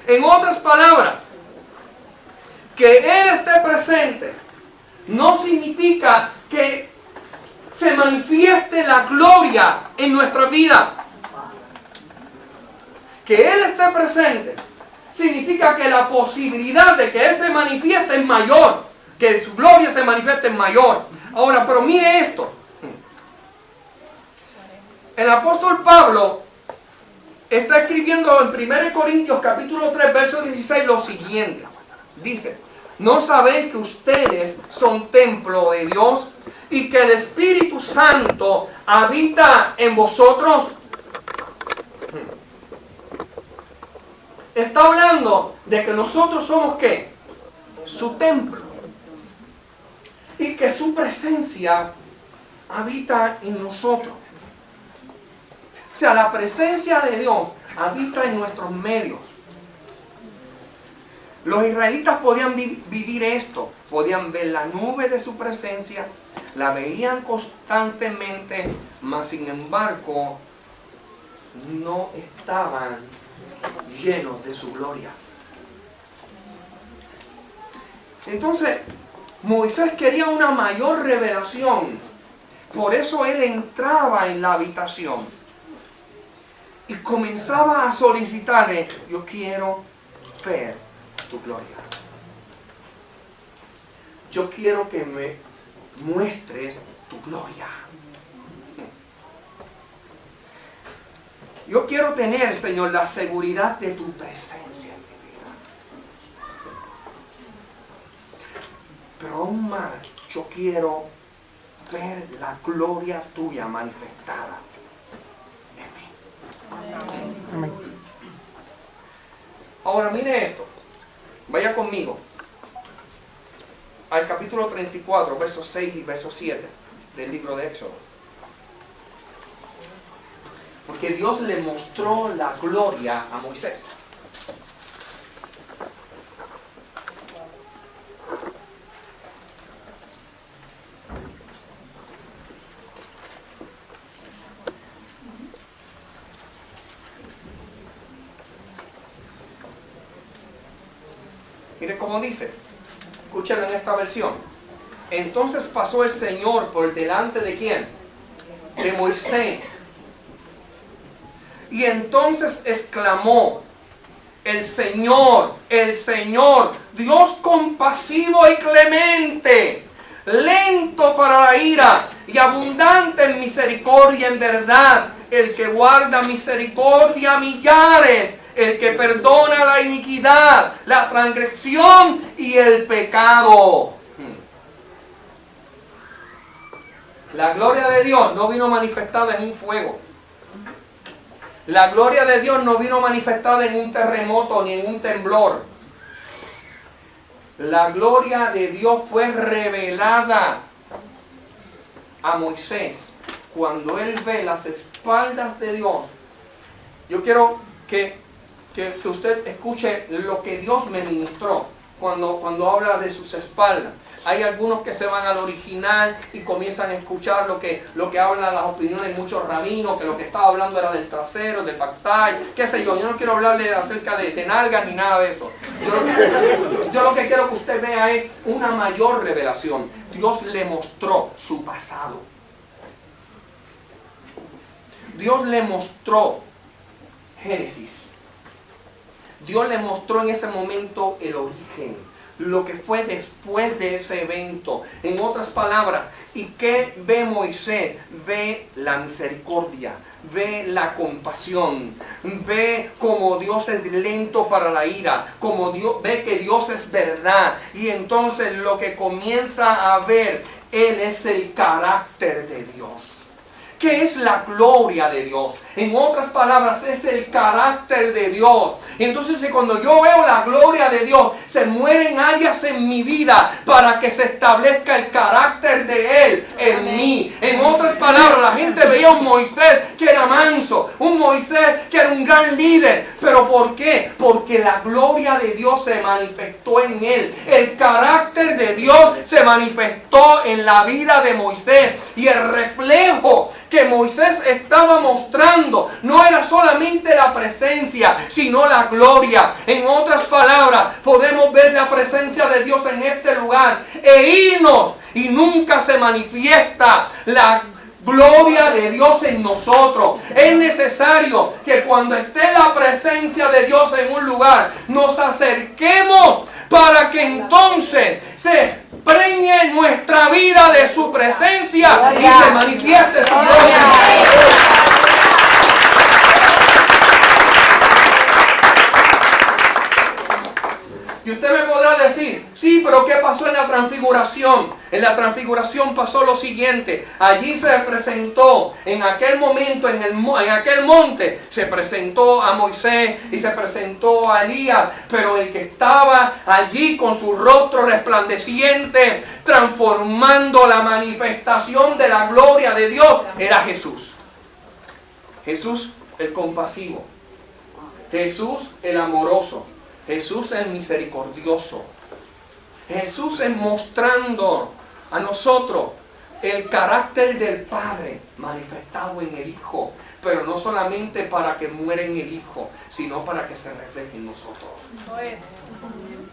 En otras palabras, que Él esté presente no significa que se manifieste la gloria en nuestra vida. Que Él esté presente significa que la posibilidad de que Él se manifieste es mayor, que su gloria se manifieste es mayor. Ahora, pero mire esto. El apóstol Pablo está escribiendo en 1 Corintios capítulo 3, verso 16 lo siguiente. Dice: ¿no sabéis que ustedes son templo de Dios y que el Espíritu Santo habita en vosotros? Está hablando de que nosotros somos ¿qué? Su templo. Y que su presencia habita en nosotros. O sea, la presencia de Dios habita en nuestros medios. Los israelitas podían vivir esto, podían ver la nube de su presencia, la veían constantemente, mas sin embargo no estaban llenos de su gloria. Entonces, Moisés quería una mayor revelación, por eso él entraba en la habitación y comenzaba a solicitarle: yo quiero ver tu gloria. Yo quiero que me muestres tu gloria. Yo quiero tener, Señor, la seguridad de tu presencia en mi vida. Pero aún más, yo quiero ver la gloria tuya manifestada en mí. Amén. Ahora mire esto. Vaya conmigo al capítulo 34, versos 6 y verso 7 del libro de Éxodo. Porque Dios le mostró la gloria a Moisés. Mire cómo dice. Escúchalo en esta versión. Entonces pasó el Señor por delante de ¿quién? De Moisés. Y entonces exclamó: el Señor, Dios compasivo y clemente, lento para la ira y abundante en misericordia, en verdad, el que guarda misericordia a millares, el que perdona la iniquidad, la transgresión y el pecado. La gloria de Dios no vino manifestada en un fuego. La gloria de Dios no vino manifestada en un terremoto ni en un temblor. La gloria de Dios fue revelada a Moisés cuando él ve las espaldas de Dios. Yo quiero que usted escuche lo que Dios me ministró cuando habla de sus espaldas. Hay algunos que se van al original y comienzan a escuchar lo que hablan las opiniones de muchos rabinos, que lo que estaba hablando era del trasero, del backside, qué sé yo. Yo no quiero hablarle acerca de nalgas ni nada de eso. Yo lo que quiero que usted vea es una mayor revelación. Dios le mostró su pasado. Dios le mostró Génesis. Dios le mostró en ese momento el origen, lo que fue después de ese evento. En otras palabras, ¿y qué ve Moisés? Ve la misericordia, ve la compasión, ve cómo Dios es lento para la ira, ve que Dios es verdad. Y entonces lo que comienza a ver él es el carácter de Dios. ¿Qué es la gloria de Dios? En otras palabras, es el carácter de Dios. Y entonces cuando yo veo la gloria de Dios, se mueren áreas en mi vida para que se establezca el carácter de Él en mí. En otras palabras, la gente veía un Moisés que era manso, un Moisés que era un gran líder. ¿Pero por qué? Porque la gloria de Dios se manifestó en él. El carácter de Dios se manifestó en la vida de Moisés. Y el reflejo que Moisés estaba mostrando no era solamente la presencia, sino la gloria. En otras palabras, podemos ver la presencia de Dios en este lugar e irnos, y nunca se manifiesta la gloria de Dios en nosotros. Es necesario que cuando esté la presencia de Dios en un lugar, nos acerquemos para que entonces se preñe nuestra vida de su presencia y se manifieste su gloria. Y usted me podrá decir, sí, pero ¿qué pasó en la transfiguración? En la transfiguración pasó lo siguiente. Allí se presentó, en aquel momento, en aquel monte, se presentó a Moisés y se presentó a Elías. Pero el que estaba allí con su rostro resplandeciente, transformando la manifestación de la gloria de Dios, era Jesús. Jesús el compasivo. Jesús el amoroso. Jesús es misericordioso. Jesús es mostrando a nosotros el carácter del Padre manifestado en el Hijo. Pero no solamente para que muera en el Hijo, sino para que se refleje en nosotros.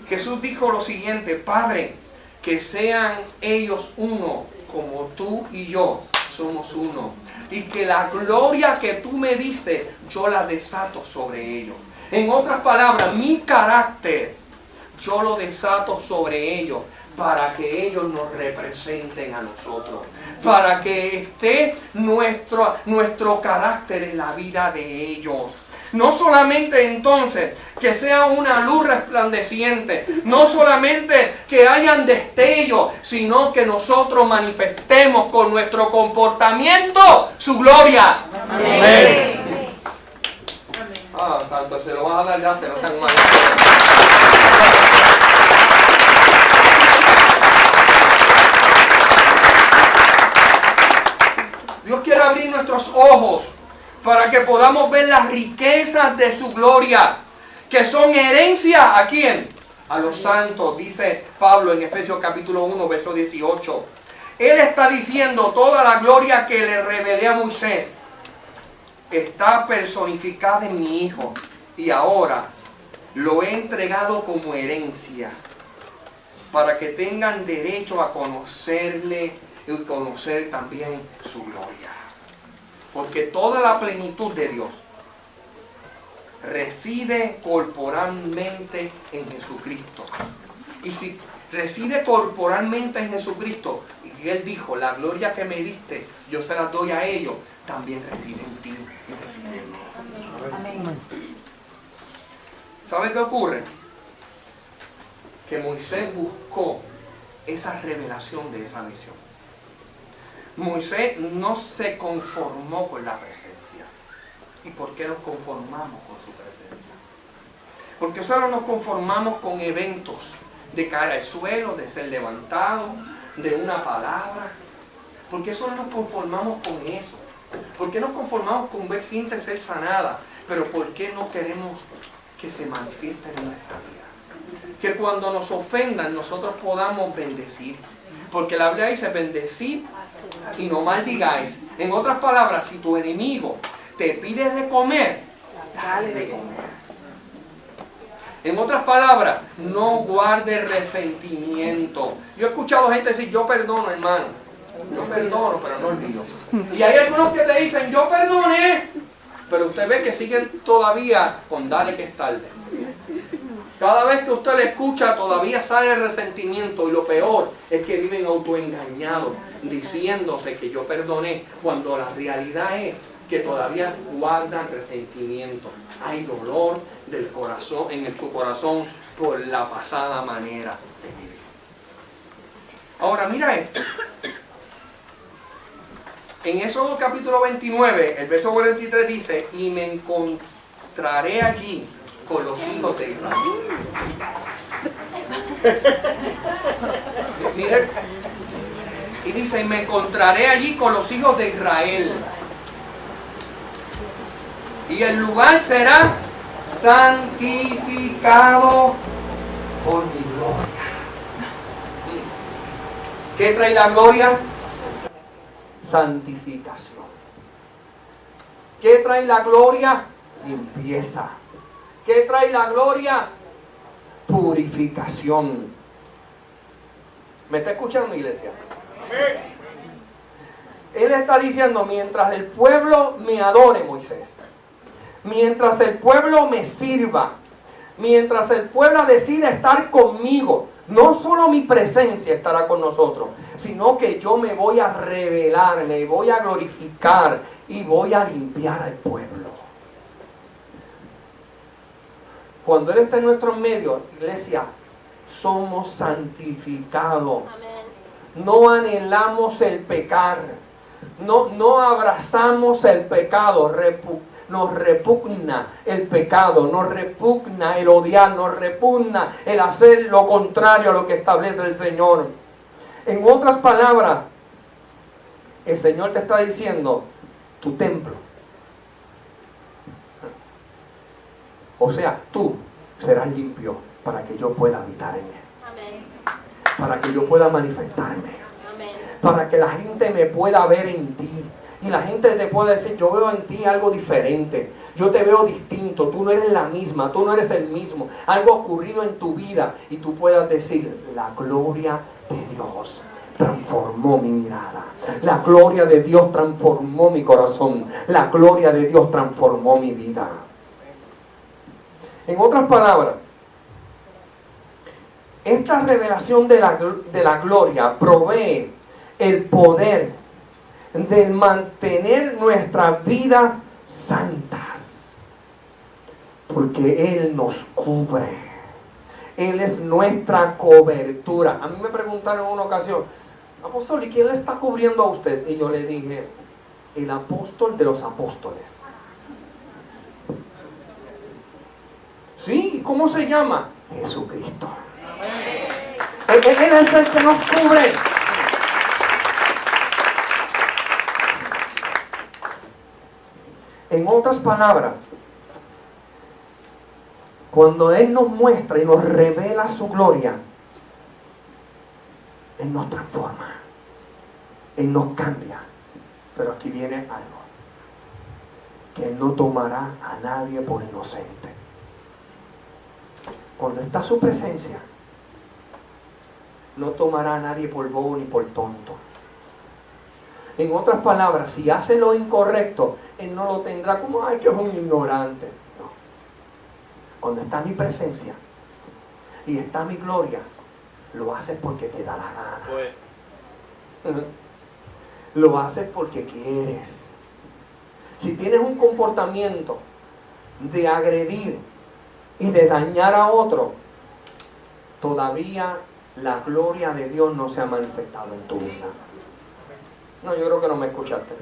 Jesús dijo lo siguiente: Padre, que sean ellos uno, como tú y yo somos uno. Y que la gloria que tú me diste, yo la desato sobre ellos. En otras palabras, mi carácter, yo lo desato sobre ellos para que ellos nos representen a nosotros. Para que esté nuestro carácter en la vida de ellos. No solamente entonces que sea una luz resplandeciente, no solamente que hayan destellos, sino que nosotros manifestemos con nuestro comportamiento su gloria. Amén. Ah, santo, se lo vas a dar ya, se lo sean mal. Dios quiere abrir nuestros ojos para que podamos ver las riquezas de su gloria, que son herencia ¿a quién? A los santos, dice Pablo en Efesios capítulo 1, verso 18. Él está diciendo: toda la gloria que le revelé a Moisés está personificada en mi Hijo, y ahora lo he entregado como herencia para que tengan derecho a conocerle y conocer también su gloria. Porque toda la plenitud de Dios reside corporalmente en Jesucristo. Y si reside corporalmente en Jesucristo, y Él dijo: la gloria que me diste, yo se la doy a ellos, también reside en ti y reside en mí. Amén. ¿Sabe qué ocurre? Que Moisés buscó esa revelación de esa misión. Moisés no se conformó con la presencia. ¿Y por qué nos conformamos con su presencia? Porque solo nos conformamos con eventos de caer al suelo, de ser levantado, de una palabra. ¿Por qué solo nos conformamos con eso? ¿Por qué nos conformamos con ver gente ser sanada? Pero ¿por qué no queremos que se manifieste en nuestra vida? Que cuando nos ofendan nosotros podamos bendecir. Porque la Biblia dice bendecid y no maldigáis. En otras palabras, si tu enemigo te pide de comer, dale de comer. En otras palabras, no guardes resentimiento. Yo he escuchado gente decir, yo perdono, hermano. Yo perdono, pero no olvido. Y hay algunos que te dicen, yo perdoné, pero usted ve que siguen todavía con dale que es tarde. Cada vez que usted le escucha, todavía sale el resentimiento. Y lo peor es que viven autoengañados, diciéndose que yo perdoné, cuando la realidad es que todavía guardan resentimiento. Hay dolor del corazón, en su corazón por la pasada manera de vivir. Ahora mira esto. En Éxodo capítulo 29, el verso 43 dice, y me encontraré allí con los hijos de Israel. Mire, y dice, y me encontraré allí con los hijos de Israel. Y el lugar será santificado por mi gloria. ¿Qué trae la gloria? Santificación. ¿Qué trae la gloria? Limpieza. ¿Qué trae la gloria? Purificación. ¿Me está escuchando, iglesia? Él está diciendo, mientras el pueblo me adore, Moisés, mientras el pueblo me sirva, mientras el pueblo decida estar conmigo, no solo mi presencia estará con nosotros, sino que yo me voy a revelar, me voy a glorificar y voy a limpiar al pueblo. Cuando Él está en nuestro medio, iglesia, somos santificados. No anhelamos el pecar. No abrazamos el pecado. Nos repugna el pecado, nos repugna el odiar, nos repugna el hacer lo contrario a lo que establece el Señor. En otras palabras, el Señor te está diciendo, tu templo, o sea, tú serás limpio para que yo pueda habitar en él. Amén. Para que yo pueda manifestarme. Amén. Para que la gente me pueda ver en ti. Y la gente te puede decir, yo veo en ti algo diferente, yo te veo distinto, tú no eres la misma, tú no eres el mismo. Algo ha ocurrido en tu vida y tú puedas decir, la gloria de Dios transformó mi mirada. La gloria de Dios transformó mi corazón. La gloria de Dios transformó mi vida. En otras palabras, esta revelación de la gloria provee el poder de mantener nuestras vidas santas, porque Él nos cubre. Él es nuestra cobertura. A mí me preguntaron en una ocasión, apóstol, ¿y quién le está cubriendo a usted? Y yo le dije, el apóstol de los apóstoles. ¿Sí? ¿Y cómo se llama? Jesucristo. Él es el que nos cubre. En otras palabras, cuando Él nos muestra y nos revela su gloria, Él nos transforma, Él nos cambia. Pero aquí viene algo, que Él no tomará a nadie por inocente. Cuando está su presencia, no tomará a nadie por bobo ni por tonto. En otras palabras, si hace lo incorrecto, Él no lo tendrá como, ay, que es un ignorante. No. Cuando está mi presencia y está mi gloria, lo haces porque te da la gana. Lo haces porque quieres. Si tienes un comportamiento de agredir y de dañar a otro, todavía la gloria de Dios no se ha manifestado en tu vida. No, yo creo que no me escuchaste.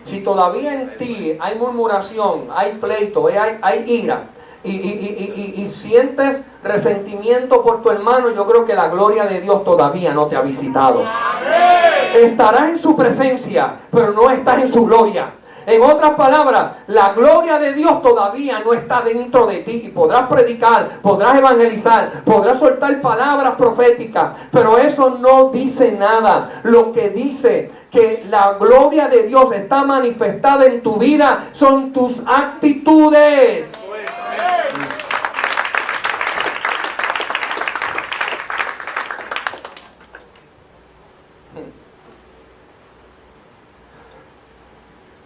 Si todavía en ti hay murmuración, hay pleito, hay ira, y sientes resentimiento por tu hermano, yo creo que la gloria de Dios todavía no te ha visitado. Estarás en su presencia, pero no estás en su gloria. En otras palabras, la gloria de Dios todavía no está dentro de ti. Y podrás predicar, podrás evangelizar, podrás soltar palabras proféticas, pero eso no dice nada. Lo que dice que la gloria de Dios está manifestada en tu vida son tus actitudes.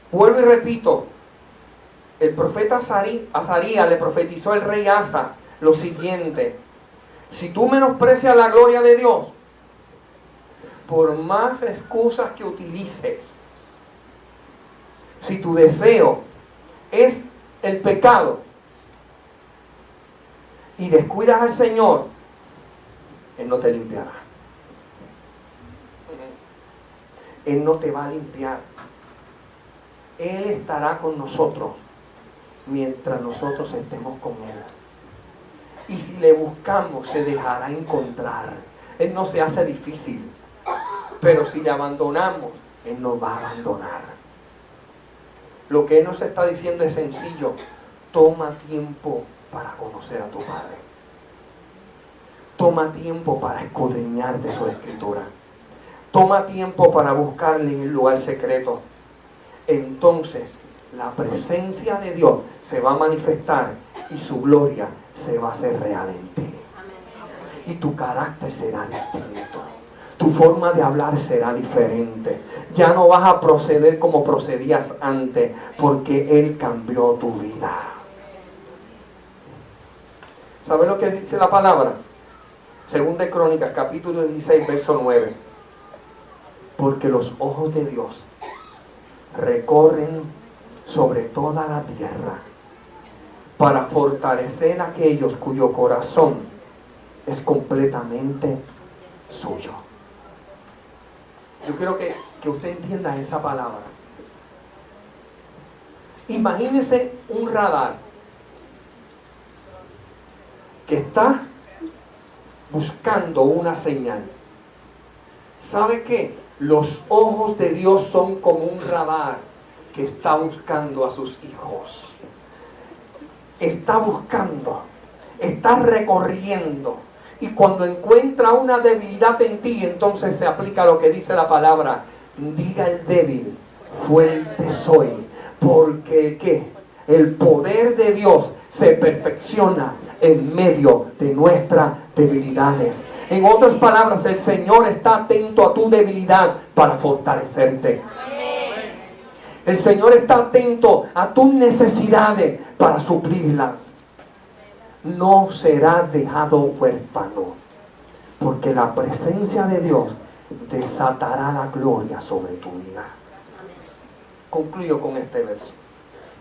Vuelvo y repito, el profeta Azarías le profetizó al rey Asa lo siguiente: si tú menosprecias la gloria de Dios, por más excusas que utilices, si tu deseo es el pecado y descuidas al Señor, Él no te limpiará. Él no te va a limpiar. Él estará con nosotros mientras nosotros estemos con Él. Y si le buscamos, se dejará encontrar. Él no se hace difícil. Pero si le abandonamos, Él nos va a abandonar. Lo que Él nos está diciendo es sencillo: toma tiempo para conocer a tu Padre. Toma tiempo para escudriñar de su Escritura. Toma tiempo para buscarle en el lugar secreto. Entonces la presencia de Dios se va a manifestar y su gloria se va a hacer real en ti. Y tu carácter será distinto. Tu forma de hablar será diferente. Ya no vas a proceder como procedías antes, porque Él cambió tu vida. ¿Sabes lo que dice la palabra? Segunda de Crónicas, capítulo 16, verso 9. Porque los ojos de Dios recorren sobre toda la tierra para fortalecer a aquellos cuyo corazón es completamente suyo. Yo quiero que usted entienda esa palabra. Imagínese un radar que está buscando una señal. ¿Sabe qué? Los ojos de Dios son como un radar que está buscando a sus hijos. Está buscando, está recorriendo. Y cuando encuentra una debilidad en ti, entonces se aplica lo que dice la palabra: diga el débil, fuerte soy. Porque ¿qué? El poder de Dios se perfecciona en medio de nuestras debilidades. En otras palabras, el Señor está atento a tu debilidad para fortalecerte. El Señor está atento a tus necesidades para suplirlas. No serás dejado huérfano, porque la presencia de Dios desatará la gloria sobre tu vida. Concluyo con este verso.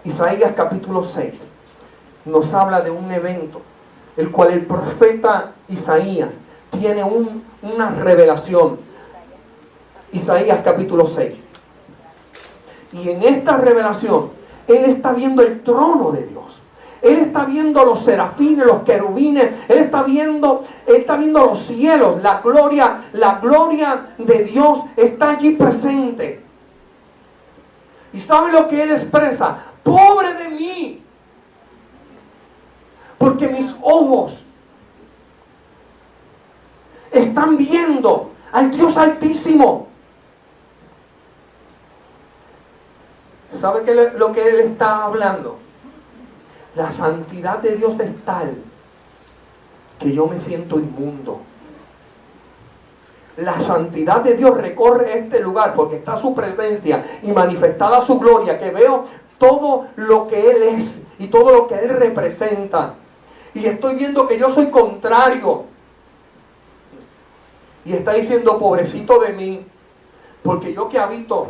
Isaías capítulo 6 nos habla de un evento, el cual el profeta Isaías tiene una revelación. Isaías capítulo 6. Y en esta revelación, él está viendo el trono de Dios. Él está viendo los serafines, los querubines. Él está viendo los cielos. La gloria de Dios está allí presente. ¿Y sabe lo que él expresa? ¡Pobre de mí! Porque mis ojos están viendo al Dios Altísimo. ¿Sabe qué lo que él está hablando? La santidad de Dios es tal que yo me siento inmundo. La santidad de Dios recorre este lugar porque está su presencia y manifestada su gloria, que veo todo lo que Él es y todo lo que Él representa. Y estoy viendo que yo soy contrario. Y está diciendo: pobrecito de mí, porque yo que habito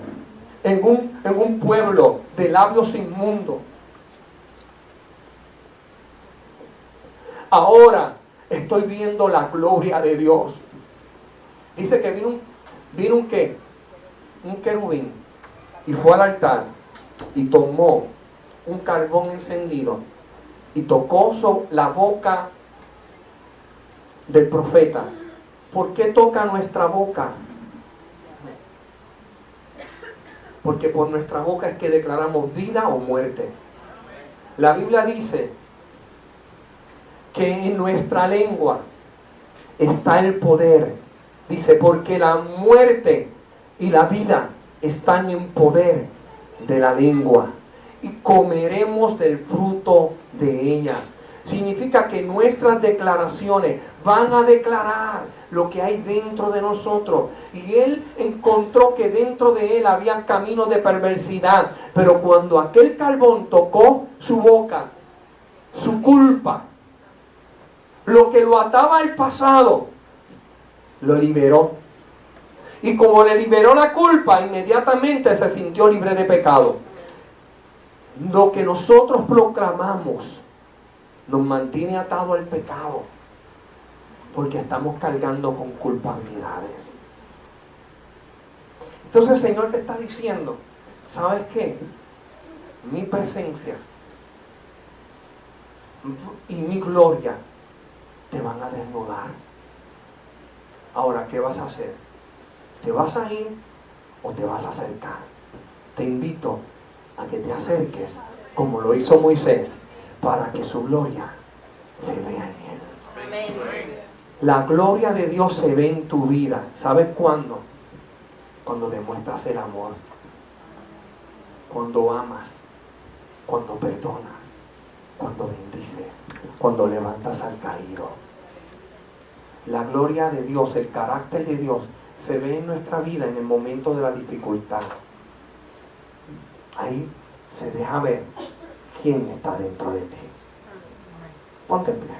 en un pueblo de labios inmundos, ahora estoy viendo la gloria de Dios. Dice que vino un querubín y fue al altar y tomó un carbón encendido y tocó la boca del profeta. ¿Por qué toca nuestra boca? Porque por nuestra boca es que declaramos vida o muerte. La Biblia dice que en nuestra lengua está el poder. Dice, porque la muerte y la vida están en poder de la lengua, y comeremos del fruto de ella. Significa que nuestras declaraciones van a declarar lo que hay dentro de nosotros. Y él encontró que dentro de él había caminos de perversidad. Pero cuando aquel carbón tocó su boca, su culpa, lo que lo ataba al pasado, lo liberó. Y como le liberó la culpa, inmediatamente se sintió libre de pecado. Lo que nosotros proclamamos nos mantiene atado al pecado, porque estamos cargando con culpabilidades. Entonces el Señor te está diciendo, ¿sabes qué? Mi presencia y mi gloria te van a desnudar. Ahora, ¿qué vas a hacer? ¿Te vas a ir o te vas a acercar? Te invito a que te acerques como lo hizo Moisés, para que su gloria se vea en él. Amén. La gloria de Dios se ve en tu vida. ¿Sabes cuándo? Cuando demuestras el amor, cuando amas, cuando perdonas, cuando bendices, cuando levantas al caído. La gloria de Dios, el carácter de Dios se ve en nuestra vida en el momento de la dificultad. Ahí se deja ver quién está dentro de ti. Ponte en pie.